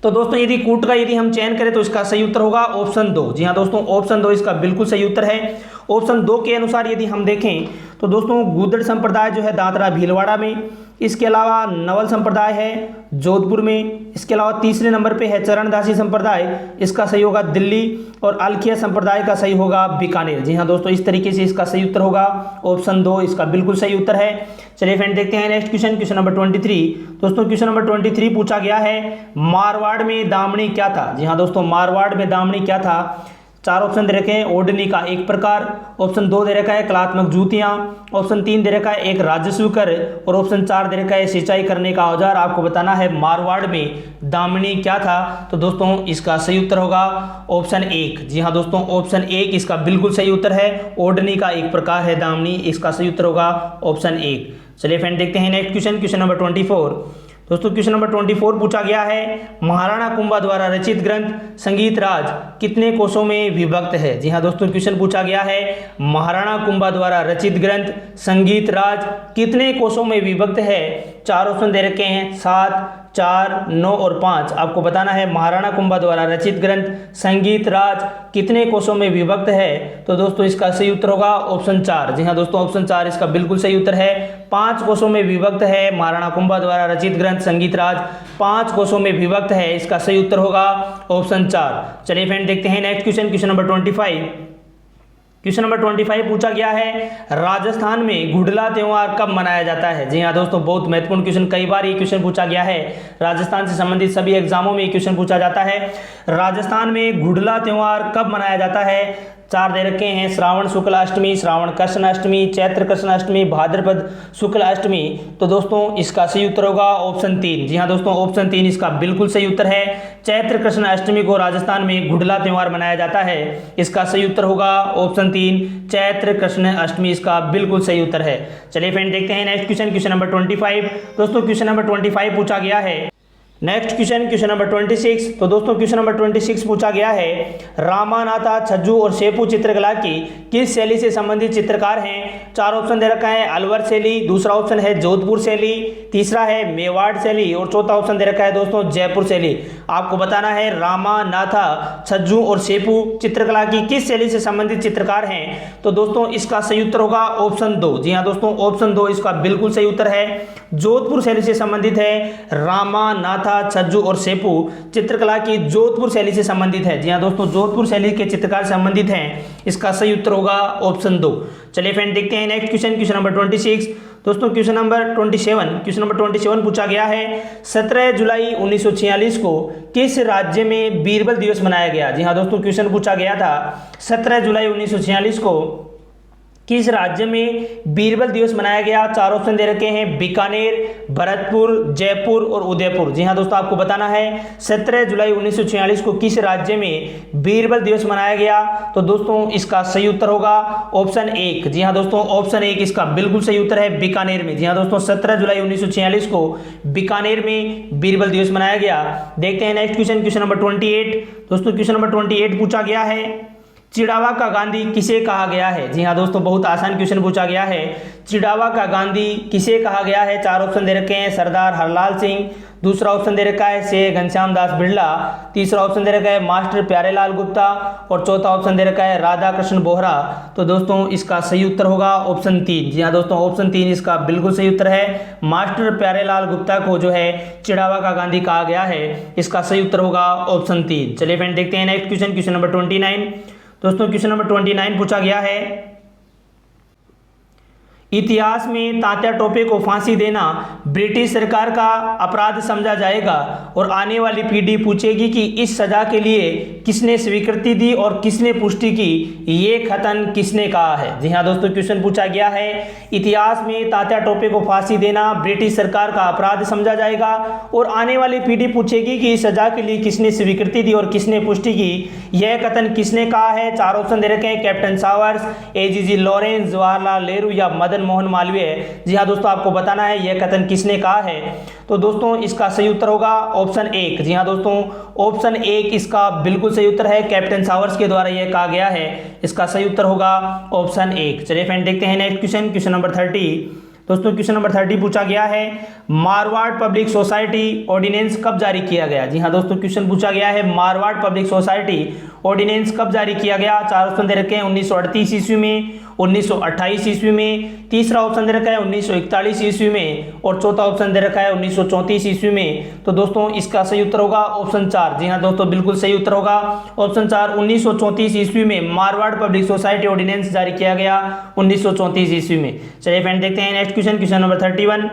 तो दोस्तों यदि कूट का यदि हम चयन करें तो इसका सही उत्तर होगा ऑप्शन 2। जी हाँ दोस्तों, ऑप्शन 2 इसका बिल्कुल सही उत्तर है। ऑप्शन 2 के अनुसार यदि हम देखें तो दोस्तों गूदड़ संप्रदाय जो है दादरा भीलवाड़ा में, इसके अलावा नवल संप्रदाय है जोधपुर में, इसके अलावा तीसरे नंबर पे है चरणदासी संप्रदाय, इसका सही होगा दिल्ली, और अलखिया संप्रदाय का सही होगा बीकानेर। जी हाँ दोस्तों, इस तरीके से इसका सही उत्तर होगा ऑप्शन 2 इसका बिल्कुल सही उत्तर है। चलिए फ्रेंड देखते हैं नेक्स्ट क्वेश्चन, क्वेश्चन नंबर 23। दोस्तों क्वेश्चन नंबर 23 पूछा गया है मारवाड़ में दामनी क्या था। जी हाँ दोस्तों, मारवाड़ में दामनी क्या था। 4 ऑप्शन दे रखे हैं, ओढ़नी का एक प्रकार, ऑप्शन 2 दे रखा है कलात्मक जूतियां, ऑप्शन 3 दे रखा है एक राजस्व कर, और ऑप्शन 4 दे रखा है सिंचाई करने का औजार। आपको बताना है मारवाड़ में दामनी क्या था। तो दोस्तों इसका सही उत्तर होगा ऑप्शन 1। जी हाँ दोस्तों, ऑप्शन 1 इसका बिल्कुल सही उत्तर है। ओढ़नी का एक प्रकार है दामनी, इसका सही उत्तर होगा ऑप्शन 1। चलिए फ्रेंड देखते हैं नेक्स्ट क्वेश्चन, क्वेश्चन नंबर 24। दोस्तों क्वेश्चन नंबर 24 पूछा गया है महाराणा कुंभा द्वारा रचित ग्रंथ संगीत राज कितने कोशों में विभक्त है। जी हाँ दोस्तों, क्वेश्चन पूछा गया है महाराणा कुंभा द्वारा रचित ग्रंथ संगीत राज कितने कोशों में विभक्त है। 4 ऑप्शन दे रखे हैं 7, 4, 9 और 5। आपको बताना है महाराणा कुंभा द्वारा रचित ग्रंथ संगीत राज कितने कोशों में विभक्त है। तो दोस्तों इसका सही उत्तर होगा ऑप्शन 4। जी हाँ दोस्तों, ऑप्शन 4 इसका बिल्कुल सही उत्तर है। 5 कोशों में विभक्त है महाराणा कुंभा द्वारा रचित ग्रंथ संगीत राज, 5 कोशों में विभक्त है, इसका सही उत्तर होगा ऑप्शन 4। चलिए फ्रेंड देखते हैं next question, question number 25। Question number 25 पूछा गया है राजस्थान में घुड़ला त्योहार कब मनाया जाता है। जी हाँ दोस्तों, बहुत महत्वपूर्ण क्वेश्चन, कई बार ये क्वेश्चन पूछा गया है। राजस्थान से संबंधित सभी एग्जामों में ये क्वेश्चन पूछा जाता है। राजस्थान में घुड़ला त्योहार कब मनाया जाता है। 4 दे रखे हैं श्रावण शुक्ल अष्टमी, श्रावण कृष्ण अष्टमी, चैत्र कृष्ण अष्टमी, भाद्रपद शुक्ल अष्टमी। तो दोस्तों इसका सही उत्तर होगा ऑप्शन 3। जी हाँ दोस्तों, ऑप्शन 3 इसका बिल्कुल सही उत्तर है। चैत्र कृष्ण अष्टमी को राजस्थान में घुड़ला त्योहार मनाया जाता है, इसका सही उत्तर होगा ऑप्शन 3 चैत्र कृष्ण अष्टमी, इसका बिल्कुल सही उत्तर है। चलिए फ्रेंड देखते हैं नेक्स्ट क्वेश्चन, क्वेश्चन नंबर 25। दोस्तों क्वेश्चन नंबर 25 पूछा गया है नेक्स्ट क्वेश्चन, क्वेश्चन नंबर 26। तो दोस्तों क्वेश्चन नंबर 26 पूछा गया है रामानाथा, छज्जू और शेपू चित्रकला की किस शैली से संबंधित चित्रकार हैं। 4 ऑप्शन दे रखा है अलवर शैली, दूसरा ऑप्शन है जोधपुर शैली, तीसरा है मेवाड़ शैली, और चौथा ऑप्शन दे रखा है दोस्तों जयपुर शैली। आपको बताना है रामानाथा, छज्जू और शेपू चित्रकला की किस शैली से संबंधित चित्रकार हैं। तो दोस्तों इसका सही उत्तर होगा ऑप्शन 2। जी हाँ दोस्तों, ऑप्शन 2 इसका बिल्कुल सही उत्तर है। जोधपुर शैली से संबंधित है रामानाथा, छज्जू और शेपू चित्रकला की जोधपुर शैली से संबंधित है। जी हाँ दोस्तों, जोधपुर शैली के चित्रकार से संबंधित हैं, इसका सही उत्तर होगा ऑप्शन 2। चलिए फ्रेंड देखते हैं नेक्स्ट क्वेश्चन, क्वेश्चन नंबर 26। दोस्तों क्वेश्चन नंबर 27 पूछा गया है 17 जुलाई 1946 को किस राज्य में बीरबल दिवस मनाया गया। जी हाँ दोस्तों, क्वेश्चन पूछा गया था 17 जुलाई 1946 को किस राज्य में बीरबल दिवस मनाया गया। 4 ऑप्शन दे रखे हैं बीकानेर, भरतपुर, जयपुर और उदयपुर। जी हाँ दोस्तों, आपको बताना है 17 जुलाई 1946 को किस राज्य में बीरबल दिवस मनाया गया। तो दोस्तों इसका सही उत्तर होगा ऑप्शन 1। जी हाँ दोस्तों, ऑप्शन 1 इसका बिल्कुल सही उत्तर है, बीकानेर में। जी हाँ दोस्तों, 17 जुलाई 1946 को बीकानेर में बीरबल दिवस मनाया गया। देखते हैं नेक्स्ट क्वेश्चन, क्वेश्चन नंबर 28। दोस्तों क्वेश्चन नंबर 28 पूछा गया है चिड़ावा का गांधी किसे कहा गया है। जी हाँ दोस्तों, बहुत आसान क्वेश्चन पूछा गया है। चिड़ावा का गांधी किसे कहा गया है। 4 ऑप्शन दे रखे हैं सरदार हरलाल सिंह, दूसरा ऑप्शन दे रखा है से घनश्याम दास बिड़ला, तीसरा ऑप्शन दे रखा है मास्टर प्यारेलाल गुप्ता, और चौथा ऑप्शन दे रखा है राधा कृष्ण बोहरा। तो दोस्तों इसका सही उत्तर होगा ऑप्शन 3। जी हाँ दोस्तों, ऑप्शन 3 इसका बिल्कुल सही उत्तर है। मास्टर प्यारेलाल गुप्ता को जो है चिड़ावा का गांधी कहा गया है, इसका सही उत्तर होगा ऑप्शन 3। चलिए फ्रेंड देखते हैं नेक्स्ट क्वेश्चन, क्वेश्चन नंबर 29। दोस्तों क्वेश्चन नंबर 29 पूछा गया है इतिहास में तात्या टोपे को फांसी देना ब्रिटिश सरकार का अपराध समझा जाएगा और आने वाली पीढ़ी पूछेगी कि इस सजा के लिए किसने स्वीकृति दी और किसने पुष्टि की, ये कथन किसने कहा है। जी हाँ दोस्तों, क्वेश्चन पूछा गया है इतिहास में तात्या टोपे को फांसी देना ब्रिटिश सरकार का अपराध समझा जाएगा और आने वाली पीढ़ी पूछेगी कि इस सजा के लिए किसने स्वीकृति दी और किसने पुष्टि की, यह कथन किसने कहा है। 4 ऑप्शन दे रखे हैं captain showers, AGG Lawrence, Jawaharlal Nehru या मदन मोहन मालवीय। जी हाँ दोस्तों, आपको बताना है यह कथन किसने कहा है। तो दोस्तों इसका सही उत्तर होगा ऑप्शन 1। जी हाँ दोस्तों, ऑप्शन 1 इसका बिल्कुल सही उत्तर है, कैप्टन सावर्स के द्वारा यह कहा गया है, इसका सही उत्तर होगा ऑप्शन 1। चलिए फ्रेंड देखते हैं नेक्स्ट क्वेश्चन, क्वेश्चन नंबर 30। दोस्तों क्वेश्चन नंबर 30 पूछा गया है मारवाड़ पब्लिक सोसाइटी ऑर्डिनेंस कब जारी किया गया। जी हाँ दोस्तों, क्वेश्चन पूछा गया है मारवाड़ पब्लिक सोसाइटी ऑर्डिनेंस कब जारी किया गया। 4 ऑप्शन दे रखे हैं 1938 ईस्वी में, 1928 ईस्वी में, तीसरा ऑप्शन दे रखा है 1941 ईस्वी में और चौथा ऑप्शन दे रखा है 1934 ईस्वी में। तो दोस्तों इसका सही उत्तर होगा ऑप्शन 4। जी हाँ दोस्तों, बिल्कुल सही उत्तर होगा ऑप्शन 4। 1934 ईस्वी में मारवाड़ पब्लिक सोसाइटी ऑर्डिनेंस जारी किया गया 1934 ईस्वी में। चलिए फ्रेंड देखते हैं नेक्स्ट क्वेश्चन, क्वेश्चन नंबर 31।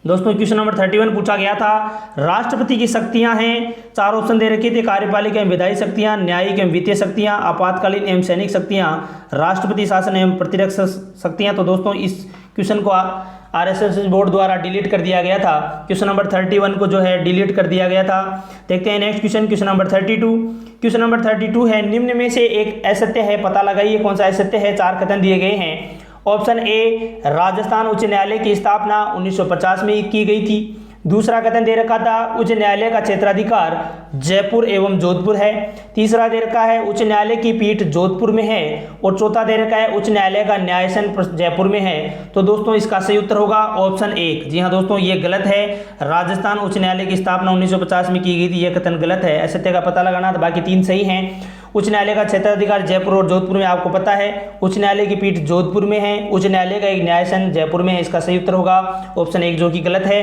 दोस्तों क्वेश्चन नंबर 31 पूछा गया था, राष्ट्रपति की शक्तियां हैं, चार ऑप्शन दे रखे थे, कार्यपालिक एवं विधायी शक्तियां, न्यायिक एवं वित्तीय शक्तियां, आपातकालीन एवं सैनिक शक्तियां, राष्ट्रपति शासन एवं प्रतिरक्षा शक्तियां। तो दोस्तों इस क्वेश्चन को आरएसएस बोर्ड द्वारा डिलीट कर दिया गया था। क्वेश्चन नंबर 31 को जो है डिलीट कर दिया गया था। देखते हैं next question, question number 32। Question number 32 है, निम्न में से एक असत्य है, पता लगाइए कौन सा असत्य है। चार कथन दिए गए हैं। ऑप्शन ए, राजस्थान उच्च न्यायालय की स्थापना 1950 में की गई थी। दूसरा कथन दे रखा था, उच्च न्यायालय का क्षेत्राधिकार जयपुर एवं जोधपुर है। तीसरा दे रखा है, उच्च न्यायालय की पीठ जोधपुर में है। और चौथा दे रखा है, उच्च न्यायालय का न्यायासन जयपुर में है। तो दोस्तों इसका सही उत्तर होगा ऑप्शन 1। जी हाँ दोस्तों, ये गलत है। राजस्थान उच्च न्यायालय की स्थापना 1950 में की गई थी, यह कथन गलत है। असत्य का पता लगाना था, बाकी तीन सही हैं। उच्च न्यायालय का क्षेत्राधिकार जयपुर और जोधपुर में आपको पता है, उच्च न्यायालय की पीठ जोधपुर में है, उच्च न्यायालय का एक न्यायासन जयपुर में है। इसका सही उत्तर होगा ऑप्शन 1 जो कि गलत है।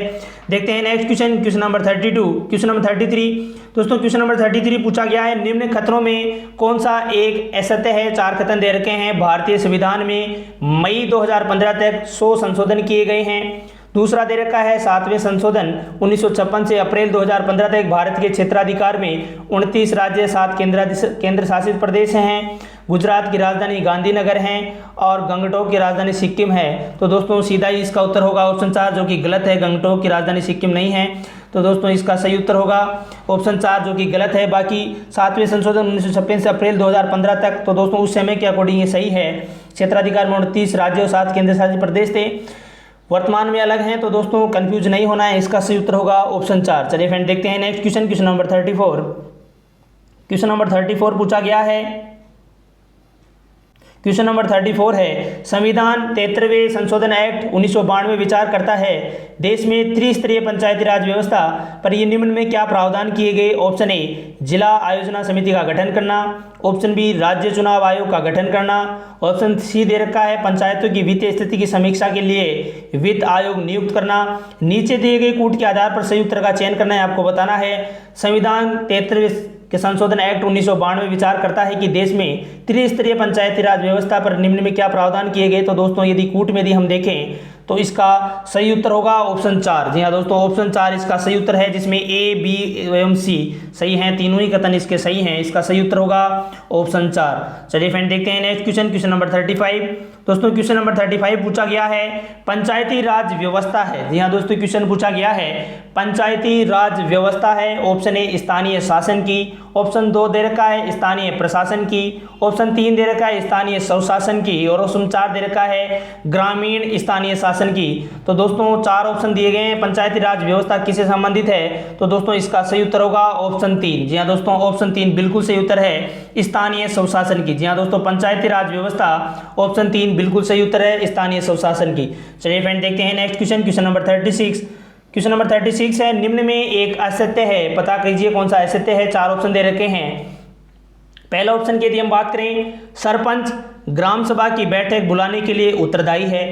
देखते हैं next question, question number 32। Question number 33 दोस्तों, क्वेश्चन नंबर 33 पूछा गया है, निम्न खतरों में कौन सा एक असत्य है। चार कथन दे रखे हैं। भारतीय संविधान में मई 2015 तक 100 संशोधन किए गए हैं। दूसरा दे रखा है, 7वें संशोधन 1956 से अप्रैल 2015 तक भारत के क्षेत्राधिकार में 29 राज्य, 7 केंद्र शासित प्रदेश हैं। गुजरात की राजधानी गांधीनगर है और गंगटोक की राजधानी सिक्किम है। तो दोस्तों सीधा ही इसका उत्तर होगा ऑप्शन 4 जो कि गलत है। गंगटोक की राजधानी सिक्किम नहीं है। तो दोस्तों इसका सही उत्तर होगा ऑप्शन 4 जो कि गलत है। बाकी 7वें संशोधन 1956 से अप्रैल 2015 तक, तो दोस्तों उस समय के अकॉर्डिंग ये सही है। क्षेत्राधिकार में 29 राज्य और 7 केंद्र शासित प्रदेश थे, वर्तमान में अलग हैं। तो दोस्तों कंफ्यूज नहीं होना है, इसका सही उत्तर होगा ऑप्शन 4। चलिए फ्रेंड देखते हैं next question, question number 34। Question number 34 पूछा गया है, क्वेश्चन नंबर 34 है, संविधान 73वें संशोधन एक्ट 1992 विचार करता है देश में त्रिस्तरीय पंचायती राज व्यवस्था पर ये निम्न में क्या प्रावधान किए गए। ऑप्शन ए, जिला आयोजना समिति का गठन करना। ऑप्शन बी, राज्य चुनाव आयोग का गठन करना। ऑप्शन सी दे रखा है, पंचायतों की वित्तीय स्थिति की समीक्षा के लिए वित्त आयोग नियुक्त करना। नीचे दिए गए कूट के आधार पर सही उत्तर का चयन करना है, आपको बताना है। संविधान 73 के संशोधन एक्ट 1992 विचार करता है कि देश में त्रिस्तरीय पंचायती राज व्यवस्था पर निम्न में क्या प्रावधान किए गए। तो दोस्तों यदि कूट में यदि हम देखें तो इसका सही उत्तर होगा ऑप्शन 4। जी हाँ दोस्तों, ऑप्शन 4 इसका सही उत्तर है, जिसमें ए, बी एवं सी सही हैं। तीनों ही कथन इसके सही हैं। इसका सही उत्तर होगा ऑप्शन 4। चलिए फ्रेंड देखते हैं नेक्स्ट क्वेश्चन, क्वेश्चन नंबर 35। दोस्तों क्वेश्चन नंबर 35 पूछा गया है, पंचायती राज व्यवस्था है। जी हाँ दोस्तों, क्वेश्चन पूछा गया है पंचायती राज व्यवस्था है। ऑप्शन ए, स्थानीय शासन की। ऑप्शन 2 दे रखा है स्थानीय प्रशासन की। ऑप्शन 3 दे रखा है स्थानीय स्वशासन की। और ऑप्शन 4 दे रखा है ग्रामीण स्थानीय शासन की। तो दोस्तों 4 ऑप्शन दिए गए हैं, पंचायती राज व्यवस्था किससे संबंधित है। तो दोस्तों इसका सही उत्तर होगा ऑप्शन 3। जी हाँ दोस्तों, ऑप्शन 3 बिल्कुल सही उत्तर है, स्थानीय स्वशासन की। जी हाँ दोस्तों, पंचायती राज व्यवस्था ऑप्शन 3 बिल्कुल सही उत्तर है, स्थानीय स्वशासन की। चलिए फ्रेंड देखते हैं next question, question number 36। Question number 36 है, निम्न में एक असत्य है, पता कीजिए कौन सा असत्य है। 4 ऑप्शन दे रखे हैं। पहला ऑप्शन की यदि हम बात करें, सरपंच ग्राम सभा की बैठक बुलाने के लिए उत्तरदायी है।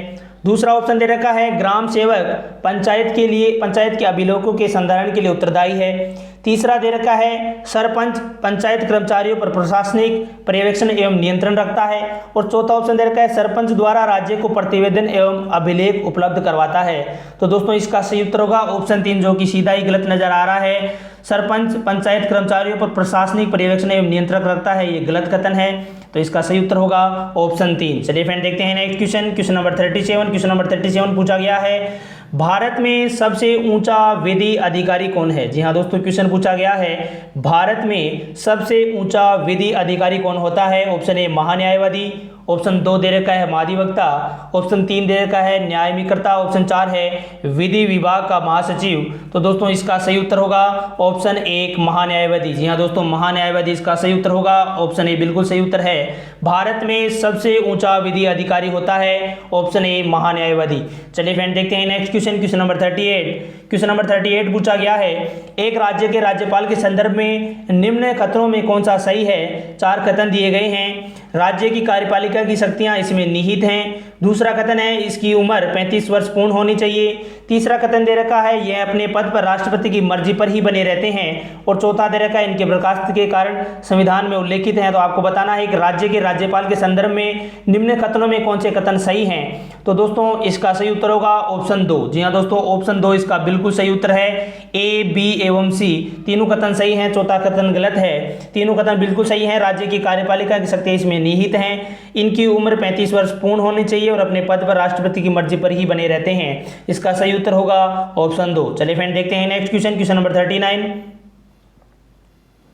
दूसरा ऑप्शन दे रखा है, ग्राम सेवक पंचायत के अभिलेखों के संधारण के लिए उत्तरदायी है। तीसरा दे रखा है, सरपंच पंचायत कर्मचारियों पर प्रशासनिक पर्यवेक्षण एवं नियंत्रण रखता है। और चौथा ऑप्शन दे रखा है, सरपंच द्वारा राज्य को प्रतिवेदन एवं अभिलेख उपलब्ध करवाता है। तो दोस्तों इसका सही उत्तर होगा ऑप्शन 3 जो कि सीधा ही गलत नजर आ रहा है। सरपंच पंचायत कर्मचारियों पर प्रशासनिक पर्यवेक्षण एवं नियंत्रण रखता है, ये गलत कथन है। तो इसका सही उत्तर होगा ऑप्शन 3। चलिए फ्रेंड देखते हैं next question, question number 37। Question number 37 पूछा गया है, भारत में सबसे ऊंचा विधि अधिकारी कौन है। जी हाँ दोस्तों, क्वेश्चन पूछा गया है, भारत में सबसे ऊंचा विधि अधिकारी कौन होता है। Option A, महान्यायवादी। ऑप्शन 2 दे रखा है महाधिवक्ता। ऑप्शन 3 दे रखा है न्यायमिकर्ता। ऑप्शन 4 है विधि विभाग का महासचिव। तो दोस्तों इसका सही उत्तर होगा ऑप्शन 1 महान्यायवादी। जी हाँ दोस्तों, महान्यायवादी इसका सही उत्तर होगा। ऑप्शन ए बिल्कुल सही उत्तर है, भारत में सबसे ऊंचा विधि अधिकारी होता है ऑप्शन ए महान्यायवादी। चलिए फ्रेंड देखते हैं next question, question number 38। Question number 38 पूछा गया है, एक राज्य के राज्यपाल के संदर्भ में निम्न कथनों में कौन सा सही है। 4 कथन दिए गए हैं। राज्य की कार्यपालिका की शक्तियां इसमें निहित हैं। दूसरा कथन है इसकी उम्र 35 वर्ष पूर्ण होनी चाहिए। तीसरा कथन दे रखा है यह अपने पद पर राष्ट्रपति की मर्जी पर ही बने रहते हैं। और चौथा दे रखा है इनके बर्खास्त के कारण संविधान में उल्लेखित हैं। तो आपको बताना है कि राज्य के राज्यपाल के संदर्भ में निम्न कथनों में कौन से कथन सही हैं। तो दोस्तों इसका सही उत्तर होगा ऑप्शन 2। जी हाँ दोस्तों, ऑप्शन 2 इसका बिल्कुल सही उत्तर है। ए, बी एवं सी तीनों कथन सही हैं, चौथा कथन गलत है। तीनों कथन बिल्कुल सही हैं। राज्य की कार्यपालिका की शक्तियां इसमें निहित हैं। इनकी उम्र 35 वर्ष पूर्ण होनी चाहिए और अपने पद पर राष्ट्रपति की मर्जी पर ही बने रहते हैं। इसका सही उत्तर होगा ऑप्शन 2। चलिए फ्रेंड देखते हैं नेक्स्ट क्वेश्चन, क्वेश्चन नंबर 39।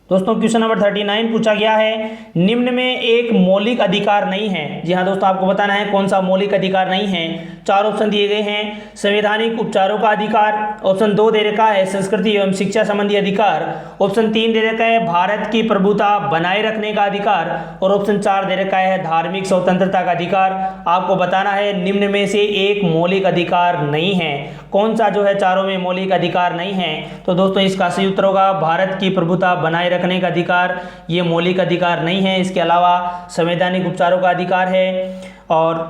दोस्तों क्वेश्चन नंबर 39 पूछा गया है निम्न में एक मौलिक अधिकार नहीं है। जी हाँ दोस्तों, आपको बताना है कौन सा मौलिक अधिकार नहीं है। चार ऑप्शन दिए गए हैं। संवैधानिक उपचारों का अधिकार, ऑप्शन 2 दे रखा है संस्कृति एवं शिक्षा संबंधी अधिकार, ऑप्शन 3 दे रखा है भारत की प्रभुता बनाए रखने का अधिकार और ऑप्शन 4 दे रखा है धार्मिक स्वतंत्रता का अधिकार। आपको बताना है निम्न में से एक मौलिक अधिकार नहीं है। कौन सा जो है चारों में मौलिक अधिकार नहीं है। तो दोस्तों इसका सही उत्तर होगा भारत की प्रभुता बनाए रखने का अधिकार, ये मौलिक अधिकार नहीं है। इसके अलावा संवैधानिक उपचारों का अधिकार है और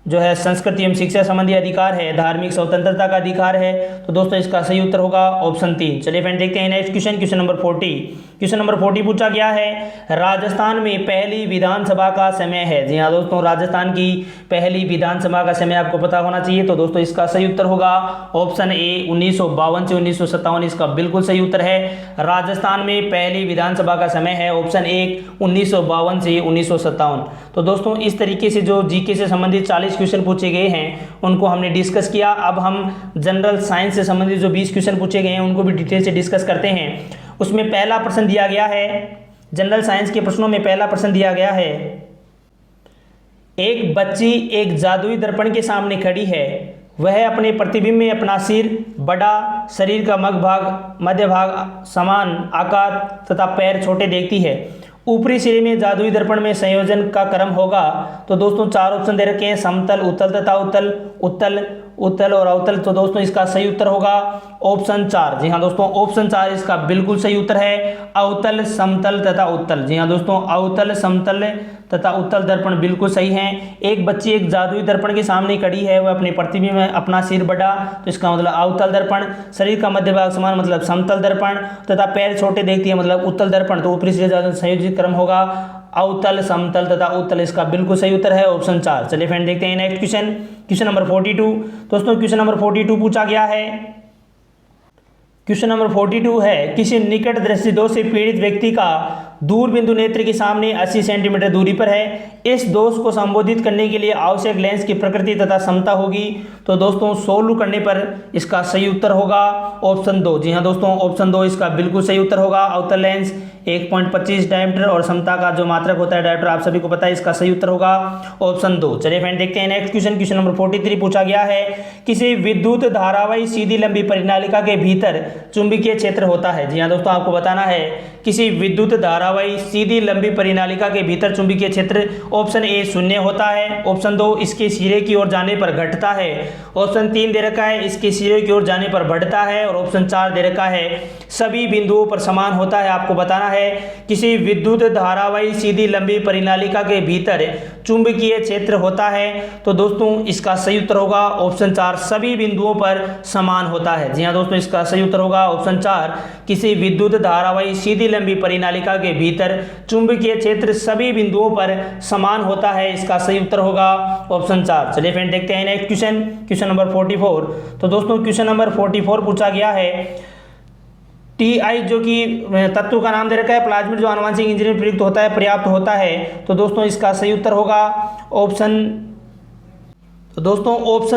जो है संस्कृति एवं शिक्षा संबंधी अधिकार है, धार्मिक स्वतंत्रता का अधिकार है। तो दोस्तों इसका सही उत्तर होगा ऑप्शन 3। चलिए फ्रेंड देखते हैं next question, question number 40। Question number 40 पूछा गया है राजस्थान में पहली विधानसभा का समय है। जी हाँ दोस्तों, राजस्थान की पहली विधानसभा का समय आपको पता होना चाहिए। तो दोस्तों इसका सही उत्तर होगा ऑप्शन ए 1952 से 1957। इसका बिल्कुल सही उत्तर है। राजस्थान में पहली विधानसभा का समय है ऑप्शन 1 1952 से 1957। तो दोस्तों इस तरीके से जो जीके से संबंधित 40 क्वेश्चन पूछे गए हैं उनको हमने डिस्कस किया। अब हम जनरल साइंस से संबंधित जो 20 क्वेश्चन पूछे गए हैं उनको भी डिटेल से डिस्कस करते हैं। उसमें पहला प्रश्न दिया गया है, जनरल साइंस के प्रश्नों में पहला प्रश्न दिया गया है एक बच्ची एक जादुई दर्पण के सामने खड़ी है। वह अपने प्रतिबिंब में अपना सिर बड़ा, शरीर का मध्य भाग समान आकार तथा पैर छोटे देखती है। ऊपरी सिरे में जादुई दर्पण में संयोजन का क्रम होगा। तो दोस्तों चार ऑप्शन दे रखे हैं समतल, उत्तल तथा उत्तल, उत्तल, उत्तल और अवतल। तो दोस्तों इसका सही उत्तर होगा ऑप्शन 4। जी हाँ दोस्तों, ऑप्शन 4 इसका बिल्कुल सही उत्तर है। अवतल, समतल तथा उत्तल। जी हाँ दोस्तों, अवतल, समतल तथा उत्तल दर्पण बिल्कुल सही हैं। एक बच्ची एक जादुई दर्पण के सामने खड़ी है, वह अपने प्रतिबिंब में अपना सिर बड़ा, तो इसका मतलब अवतल दर्पण। शरीर का मध्य भाग समान मतलब समतल दर्पण तथा पैर छोटे देखती है मतलब उत्तल दर्पण। तो ऊपरी से संयोजित क्रम होगा अवतल, समतल तथा उत्तल। इसका बिल्कुल सही उत्तर है ऑप्शन 4। चलिए फ्रेंड देखते हैं नेक्स्ट क्वेश्चन, क्वेश्चन नंबर 42। दोस्तों क्वेश्चन नंबर 42 पूछा गया है, क्वेश्चन नंबर 42 है किसी निकट दृष्टि दोष से पीड़ित व्यक्ति का दूर बिंदु नेत्र के सामने 80 सेंटीमीटर दूरी पर है। इस दोष को संबोधित करने के लिए आवश्यक लेंस की प्रकृति तथा क्षमता होगी। तो दोस्तों सोल्व करने पर इसका सही उत्तर होगा ऑप्शन 2। जी हाँ दोस्तों, ऑप्शन 2 इसका बिल्कुल सही उत्तर होगा। अवतल लेंस 1.25 डायमीटर और क्षमता का जो मात्रक होता है डायमीटर आप सभी को पता है। इसका सही उत्तर होगा ऑप्शन 2। चलिए फ्रेंड देखते हैं नेक्स्ट क्वेश्चन, क्वेश्चन नंबर 43 पूछा गया है किसी विद्युत धारावाही सीधी लंबी परिनालिका के भीतर चुंबकीय क्षेत्र होता है। जी हाँ दोस्तों, आपको बताना है किसी विद्युत धारावाही सीधी लंबी परिनालिका के भीतर चुंबकीय क्षेत्र। ऑप्शन ए 0 होता है, ऑप्शन 2 इसके सिरे की ओर जाने पर घटता है, ऑप्शन 3 दे रखा है इसके सिरे की ओर जाने पर बढ़ता है और ऑप्शन 4 दे रखा है सभी बिंदुओं पर समान होता है। आपको बताना है किसी विद्युत धारावाही सीधी लंबी परिनालिका के भीतर चुंबकीय क्षेत्र होता है। तो दोस्तों इसका सही उत्तर होगा ऑप्शन 4 सभी बिंदुओं पर समान होता है। जी हाँ दोस्तों, इसका सही उत्तर होगा ऑप्शन 4 किसी विद्युत धारावाही सीधी लंबी परिनालिका के भीतर चुंबकीय क्षेत्र सभी बिंदुओं पर समान होता है। इसका सही उत्तर होगा ऑप्शन 4। चलिए फ्रेंड देखते हैं नेक्स्ट क्वेश्चन, क्वेश्चन नंबर 44। तो दोस्तों क्वेश्चन नंबर 44 पूछा गया है टीआई जो कि तत्व का नाम दे रखा है प्लाज्मिड जो आनुवंशिक इंजीनियरिंग प्रयुक्त होता है पर्याप्त होता है। तो दोस्तों इसका सही उत्तर होगा ऑप्शन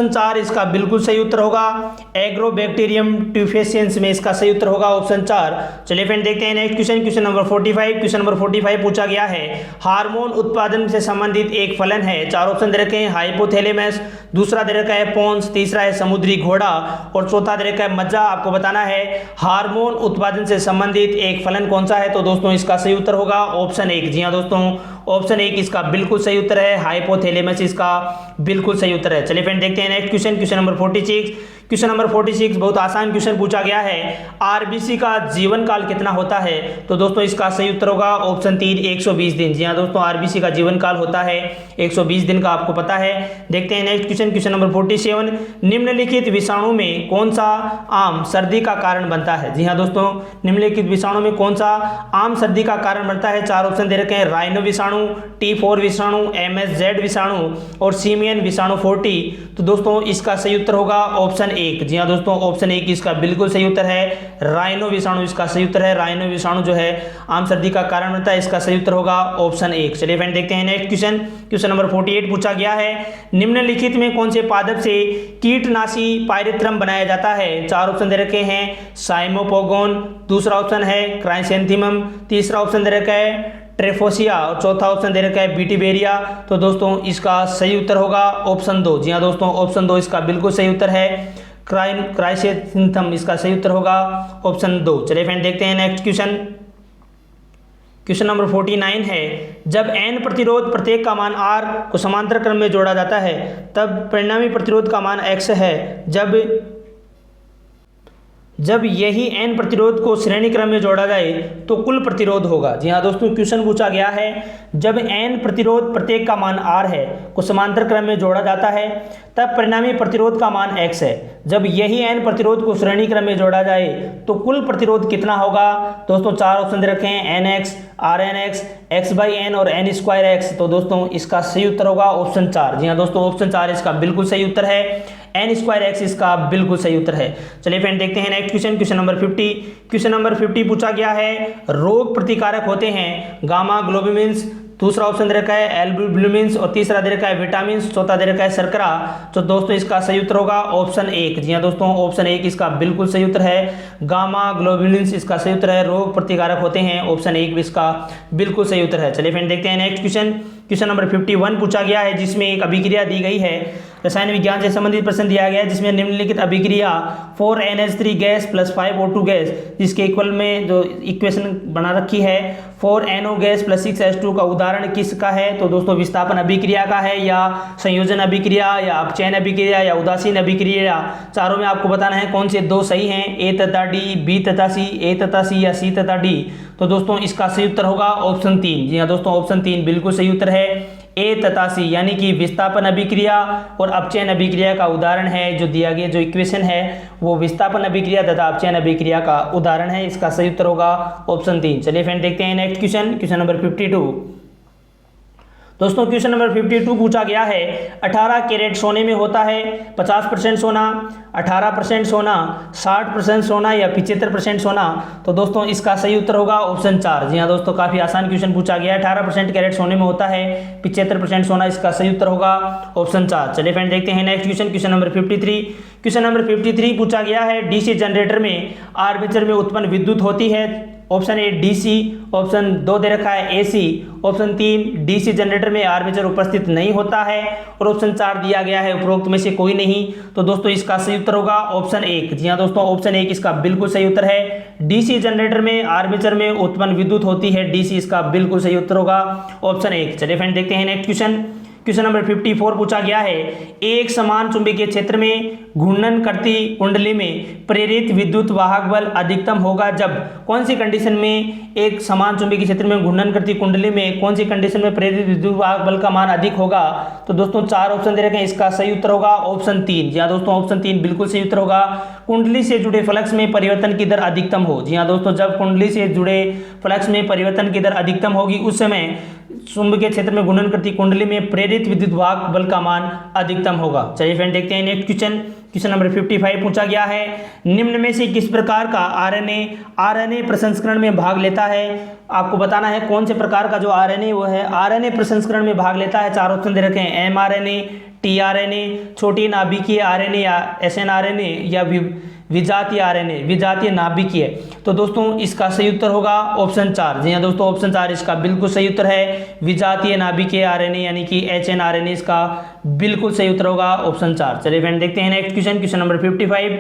4 इसका बिल्कुल सही उत्तर होगा। एग्रोबैक्टीरियम ट्यूफेसियंस में इसका सही उत्तर होगा ऑप्शन 4। चलिए फ्रेंड देखते हैं next question, question number 45। Question number 45 पूछा गया है हार्मोन उत्पादन से संबंधित एक फलन है। चार ऑप्शन दे रखे हैं हाइपोथैलेमस, दूसरा दे रखा है पोन्स, तीसरा है समुद्री घोड़ा और चौथा दे रखा है मज्जा। आपको बताना है हार्मोन उत्पादन से संबंधित एक फलन कौन सा है। तो दोस्तों इसका सही उत्तर होगा ऑप्शन 1। जी हाँ दोस्तों, ऑप्शन 1 इसका बिल्कुल सही उत्तर है। हाइपोथैलेमस इसका बिल्कुल सही उत्तर है। चलिए फ्रेंड देखते हैं next question, question number 46। Question number 46 बहुत आसान क्वेश्चन पूछा गया है, आरबीसी का जीवन काल कितना होता है? तो दोस्तों इसका सही उत्तर होगा ऑप्शन 3 120 दिन। जी हाँ दोस्तों, आरबीसी का जीवन काल होता है 120 दिन का, आपको पता है। देखते हैं नेक्स्ट क्वेश्चन, क्वेश्चन नंबर 47, निम्नलिखित विषाणु में कौन सा आम सर्दी का कारण बनता है? जी हाँ दोस्तों, निम्नलिखित विषाणु में कौन सा आम सर्दी का कारण बनता है? 4 ऑप्शन दे रखे हैं, राइनो विषाणु, T4 विषाणु, MSZ विषाणु और सीमियन विषाणु 40। तो दोस्तों इसका सही उत्तर होगा ऑप्शन 1। जी हाँ दोस्तों, ऑप्शन 1 इसका बिल्कुल सही उत्तर है, राइनो विषाणु इसका सही उत्तर है। राइनो विषाणु जो है आम सर्दी का कारण बनता है, इसका सही उत्तर होगा ऑप्शन 1। चलिए फ्रेंड देखते हैं नेक्स्ट क्वेश्चन, क्वेश्चन नंबर 48 पूछा गया है, निम्नलिखित में कौन से पादप से कीटनाशी पायरेथ्रम बनाया जाता है? 4 ऑप्शन दे रखे हैं, साइमोपोगोन, दूसरा ऑप्शन है क्राइसेंथेमम, तीसरा ऑप्शन दे रखा है ट्रेफोसिया और चौथा ऑप्शन दे रखा है बीटिबेरिया। तो दोस्तों इसका सही उत्तर होगा ऑप्शन 2। जी हाँ दोस्तों, ऑप्शन 2 इसका बिल्कुल सही उत्तर है, क्राइसेंथेमम इसका सही उत्तर होगा ऑप्शन 2। चलिए फ्रेंड देखते हैं नेक्स्ट क्वेश्चन, क्वेश्चन नंबर 49 है, जब n प्रतिरोध प्रत्येक का मान r को समांतर क्रम में जोड़ा जाता है तब परिणामी प्रतिरोध का मान x है। जब यही n प्रतिरोध को श्रेणी क्रम में जोड़ा जाए तो कुल प्रतिरोध होगा। जी हाँ दोस्तों, क्वेश्चन पूछा गया है, जब n प्रतिरोध प्रत्येक का मान r है को समांतर क्रम में जोड़ा जाता है तब परिणामी प्रतिरोध का मान x है। जब यही n प्रतिरोध को श्रेणी क्रम में जोड़ा जाए तो कुल प्रतिरोध कितना होगा? दोस्तों 4 ऑप्शन दे रखे हैं, nx, rnx, x/n और n²x। तो दोस्तों इसका सही उत्तर होगा ऑप्शन 4। जी हाँ दोस्तों, ऑप्शन 4 इसका बिल्कुल सही उत्तर है, n²x इसका बिल्कुल सही उत्तर है। चलिए फ्रेंड देखते हैं next question, question number 50। Question number 50 पूछा गया है, रोग प्रतिकारक होते हैं गामा ग्लोबुलिन्स, दूसरा ऑप्शन दे रखा है एल्बुमिन्स और तीसरा दे रखा है विटामिन्स, चौथा दे रखा है शर्करा। तो दोस्तों इसका सही उत्तर होगा ऑप्शन 1। जी हाँ दोस्तों, ऑप्शन 1 इसका बिल्कुल सही उत्तर है, गामा ग्लोबुलिन्स इसका सही उत्तर है, रोग प्रतिकारक होते हैं, ऑप्शन 1 भी इसका बिल्कुल सही उत्तर है। चलिए फ्रेंड देखते हैं नेक्स्ट क्वेश्चन, क्वेश्चन नंबर 51 पूछा गया है, जिसमें एक अभिक्रिया दी गई है, रसायन विज्ञान से संबंधित प्रश्न दिया गया है, जिसमें निम्नलिखित अभिक्रिया 4NH3 gas plus 5O2 gas जिसके इक्वल में जो इक्वेशन बना रखी है 4NO गैस प्लस 6H2 का उदाहरण किसका है? तो दोस्तों विस्थापन अभिक्रिया का है या संयोजन अभिक्रिया या अपचयन अभिक्रिया या उदासीन अभिक्रिया? चारों में आपको बताना है कौन से 2 सही हैं, A तथा D, B तथा C, A तथा C या C तथा D। तो दोस्तों इसका सही उत्तर होगा ऑप्शन 3। जी हाँ दोस्तों, ऑप्शन 3 बिल्कुल सही उत्तर है, A तथा C, यानी कि विस्थापन अभिक्रिया और अपचयन अभिक्रिया का उदाहरण है। जो दिया गया जो इक्वेशन है वो विस्थापन अभिक्रिया तथा अपचयन अभिक्रिया का उदाहरण है, इसका सही उत्तर होगा ऑप्शन 3। चलिए फ्रेंड देखते हैं नेक्स्ट क्वेश्चन, क्वेश्चन नंबर 52। दोस्तों क्वेश्चन नंबर 52 पूछा गया है, 18 कैरेट सोने में होता है 50% सोना, 18% सोना, 60% सोना या 75% सोना? तो दोस्तों इसका सही उत्तर होगा ऑप्शन 4। जी हाँ दोस्तों, काफी आसान क्वेश्चन पूछा गया है, 18% कैरेट सोने में होता है, 75% सोना, इसका सही उत्तर होगा ऑप्शन 4। चलिए फ्रेंड देखते हैं next question, question number 53। Question number 53 पूछा गया है, डीसी जनरेटर में आर्मेचर में उत्पन्न विद्युत होती है, ऑप्शन ए डीसी, ऑप्शन 2 दे रखा है एसी, ऑप्शन 3 डीसी जनरेटर में आर्मेचर उपस्थित नहीं होता है और ऑप्शन 4 दिया गया है उपरोक्त में से कोई नहीं। तो दोस्तों इसका सही उत्तर होगा ऑप्शन 1। जी हाँ दोस्तों, ऑप्शन 1 इसका बिल्कुल सही उत्तर है, डीसी जनरेटर में आर्मेचर में उत्पन्न विद्युत होती है, डीसी इसका बिल्कुल सही उत्तर होगा ऑप्शन 1। चलिए फ्रेंड देखते हैं नेक्स्ट क्वेश्चन, क्वेश्चन नंबर 54 पूछा गया है, एक समान चुंबकीय क्षेत्र में घूर्णन करती कुंडली में प्रेरित विद्युत वाहक बल अधिकतम होगा जब? कौन सी कंडीशन में एक समान चुंबकीय क्षेत्र में घूर्णन करती कुंडली में कौन सी कंडीशन में प्रेरित विद्युत वाहक बल का मान अधिक होगा? तो दोस्तों 4 ऑप्शन दे रखे हैं, इसका सही उत्तर होगा ऑप्शन 3। जी हाँ दोस्तों, ऑप्शन 3 बिल्कुल सही उत्तर होगा, कुंडली से जुड़े फ्लक्स में परिवर्तन की दर अधिकतम हो। जी हाँ दोस्तों, जब कुंडली से जुड़े फ्लक्स में परिवर्तन की दर अधिकतम होगी उस समय चुंबकीय क्षेत्र में घूर्णन करती कुंडली में प्रेरित विद्युत वाहक बल का मान अधिकतम होगा। चलिए फ्रेंड देखते हैं नेक्स्ट क्वेश्चन, क्वेश्चन नंबर 55 पूछा गया है, निम्न में से किस प्रकार का आरएनए प्रसंस्करण में भाग लेता है? आपको बताना है कौन से प्रकार का जो आरएनए वो है आरएनए प्रसंस्करण में भाग लेता है। 4 ऑप्शन दे रखे हैं, एमआरएनए, टीआरएनए, छोटी नाभिकीय आरएनए या एसएनआरएनए या विजातीय आरएनए, विजातीय नाभिकीय। तो दोस्तों इसका सही उत्तर होगा ऑप्शन 4। जी हाँ दोस्तों, ऑप्शन 4 इसका बिल्कुल सही उत्तर है, विजातीय नाभिकीय आरएनए यानी कि एचएनआरएनए इसका बिल्कुल सही उत्तर होगा ऑप्शन 4। चलिए फ्रेंड देखते हैं नेक्स्ट क्वेश्चन, क्वेश्चन नंबर 55।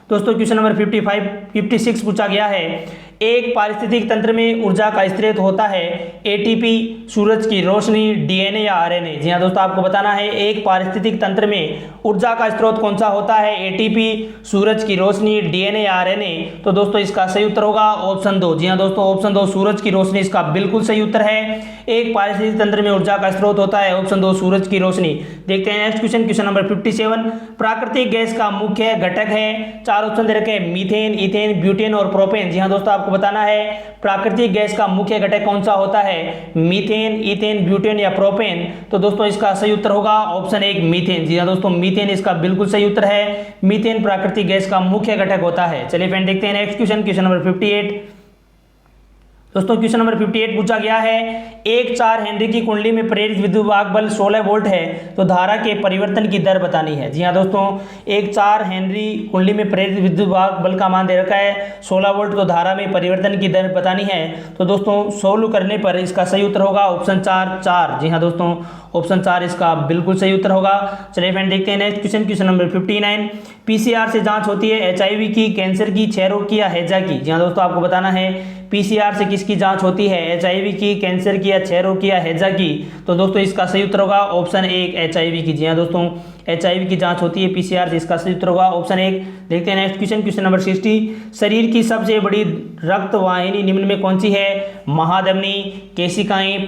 दोस्तों क्वेश्चन नंबर 56 पूछा गया है, एक पारिस्थितिक तंत्र में ऊर्जा का स्रोत होता है एटीपी, सूरज की रोशनी, डीएनए या आरएनए। जी हाँ दोस्तों, आपको बताना है एक पारिस्थितिक तंत्र में ऊर्जा का स्रोत कौन सा होता है, एटीपी, सूरज की रोशनी, डीएनए या आरएनए। तो दोस्तों इसका सही उत्तर होगा ऑप्शन 2। जी हाँ दोस्तों, ऑप्शन 2 सूरज की रोशनी इसका बिल्कुल सही उत्तर है। एक पारिस्थितिक तंत्र में ऊर्जा का स्रोत होता है ऑप्शन 2 सूरज की रोशनी। देखते हैं नेक्स्ट क्वेश्चन, क्वेश्चन नंबर 57। प्राकृतिक गैस का मुख्य घटक है, 4 ऑप्शन दे रखे हैं, मीथेन, इथेन, ब्यूटेन और प्रोपेन। जी हाँ दोस्तों, आपको बताना है प्राकृतिक गैस का मुख्य घटक कौन सा होता है, मीथेन, इथेन, ब्यूटेन या प्रोपेन। तो दोस्तों इसका सही उत्तर होगा ऑप्शन 1 मीथेन। जी हाँ दोस्तों, मीथेन इसका बिल्कुल सही उत्तर है। मीथेन प्राकृतिक गैस का मुख्य घटक होता है। चलिए फ्रेंड देखते हैं नेक्स्ट क्वेश्चन, क्वेश्चन नंबर 58। दोस्तों क्वेश्चन नंबर 58 पूछा गया है, एक 4 हेनरी की कुंडली में प्रेरित विद्युत वाहक बल 16 वोल्ट है, तो धारा के परिवर्तन की दर बतानी है। जी हाँ दोस्तों, एक 4 हेनरी कुंडली में प्रेरित विद्युत वाहक बल का मान दे रखा है 16 वोल्ट, तो धारा में परिवर्तन की दर बतानी है। तो दोस्तों सोल्व करने पर इसका सही उत्तर होगा ऑप्शन 4। जी हाँ दोस्तों, ऑप्शन 4 इसका बिल्कुल सही उत्तर होगा। चलिए फ्रेंड देखते हैं next question, question number 59। PCR से जांच होती है एचआईवी की, कैंसर की, क्षय रोग की या हैजा की। जी हाँ दोस्तों, आपको बताना है पीसीआर से किसकी जांच होती है, एचआईवी की, कैंसर की या क्षय रोग की या हैजा की। तो दोस्तों इसका सही उत्तर होगा ऑप्शन 1 एचआईवी की। जी हाँ दोस्तों, एचआईवी की जांच होती है पीसीआर से, इसका सही उत्तर होगा ऑप्शन 1। देखते हैं नेक्स्ट क्वेश्चन, क्वेश्चन नंबर 60। शरीर की सबसे बड़ी रक्त वाहिनी निम्न में कौन सी है, महाधमनी, केशिकाएं,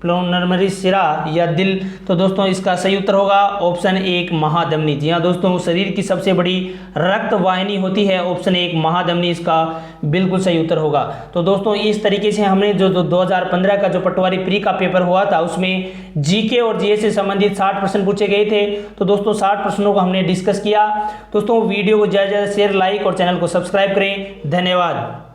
प्लोनर्मरी सिरा या दिल। तो दोस्तों इसका सही उत्तर होगा ऑप्शन 1 महाधमनी। जी हाँ दोस्तों, शरीर की सबसे बड़ी रक्त वाहिनी होती है ऑप्शन 1 महाधमनी, इसका बिल्कुल सही उत्तर होगा। तो दोस्तों इस तरीके से हमने जो 2015 का जो पटवारी प्री का पेपर हुआ था उसमें जीके और जीएस से संबंधित 60 प्रश्न पूछे गए थे। तो दोस्तों 60 प्रश्नों को हमने डिस्कस किया। दोस्तों वीडियो को ज़्यादा से ज़्यादा शेयर, लाइक और चैनल को सब्सक्राइब करें। धन्यवाद।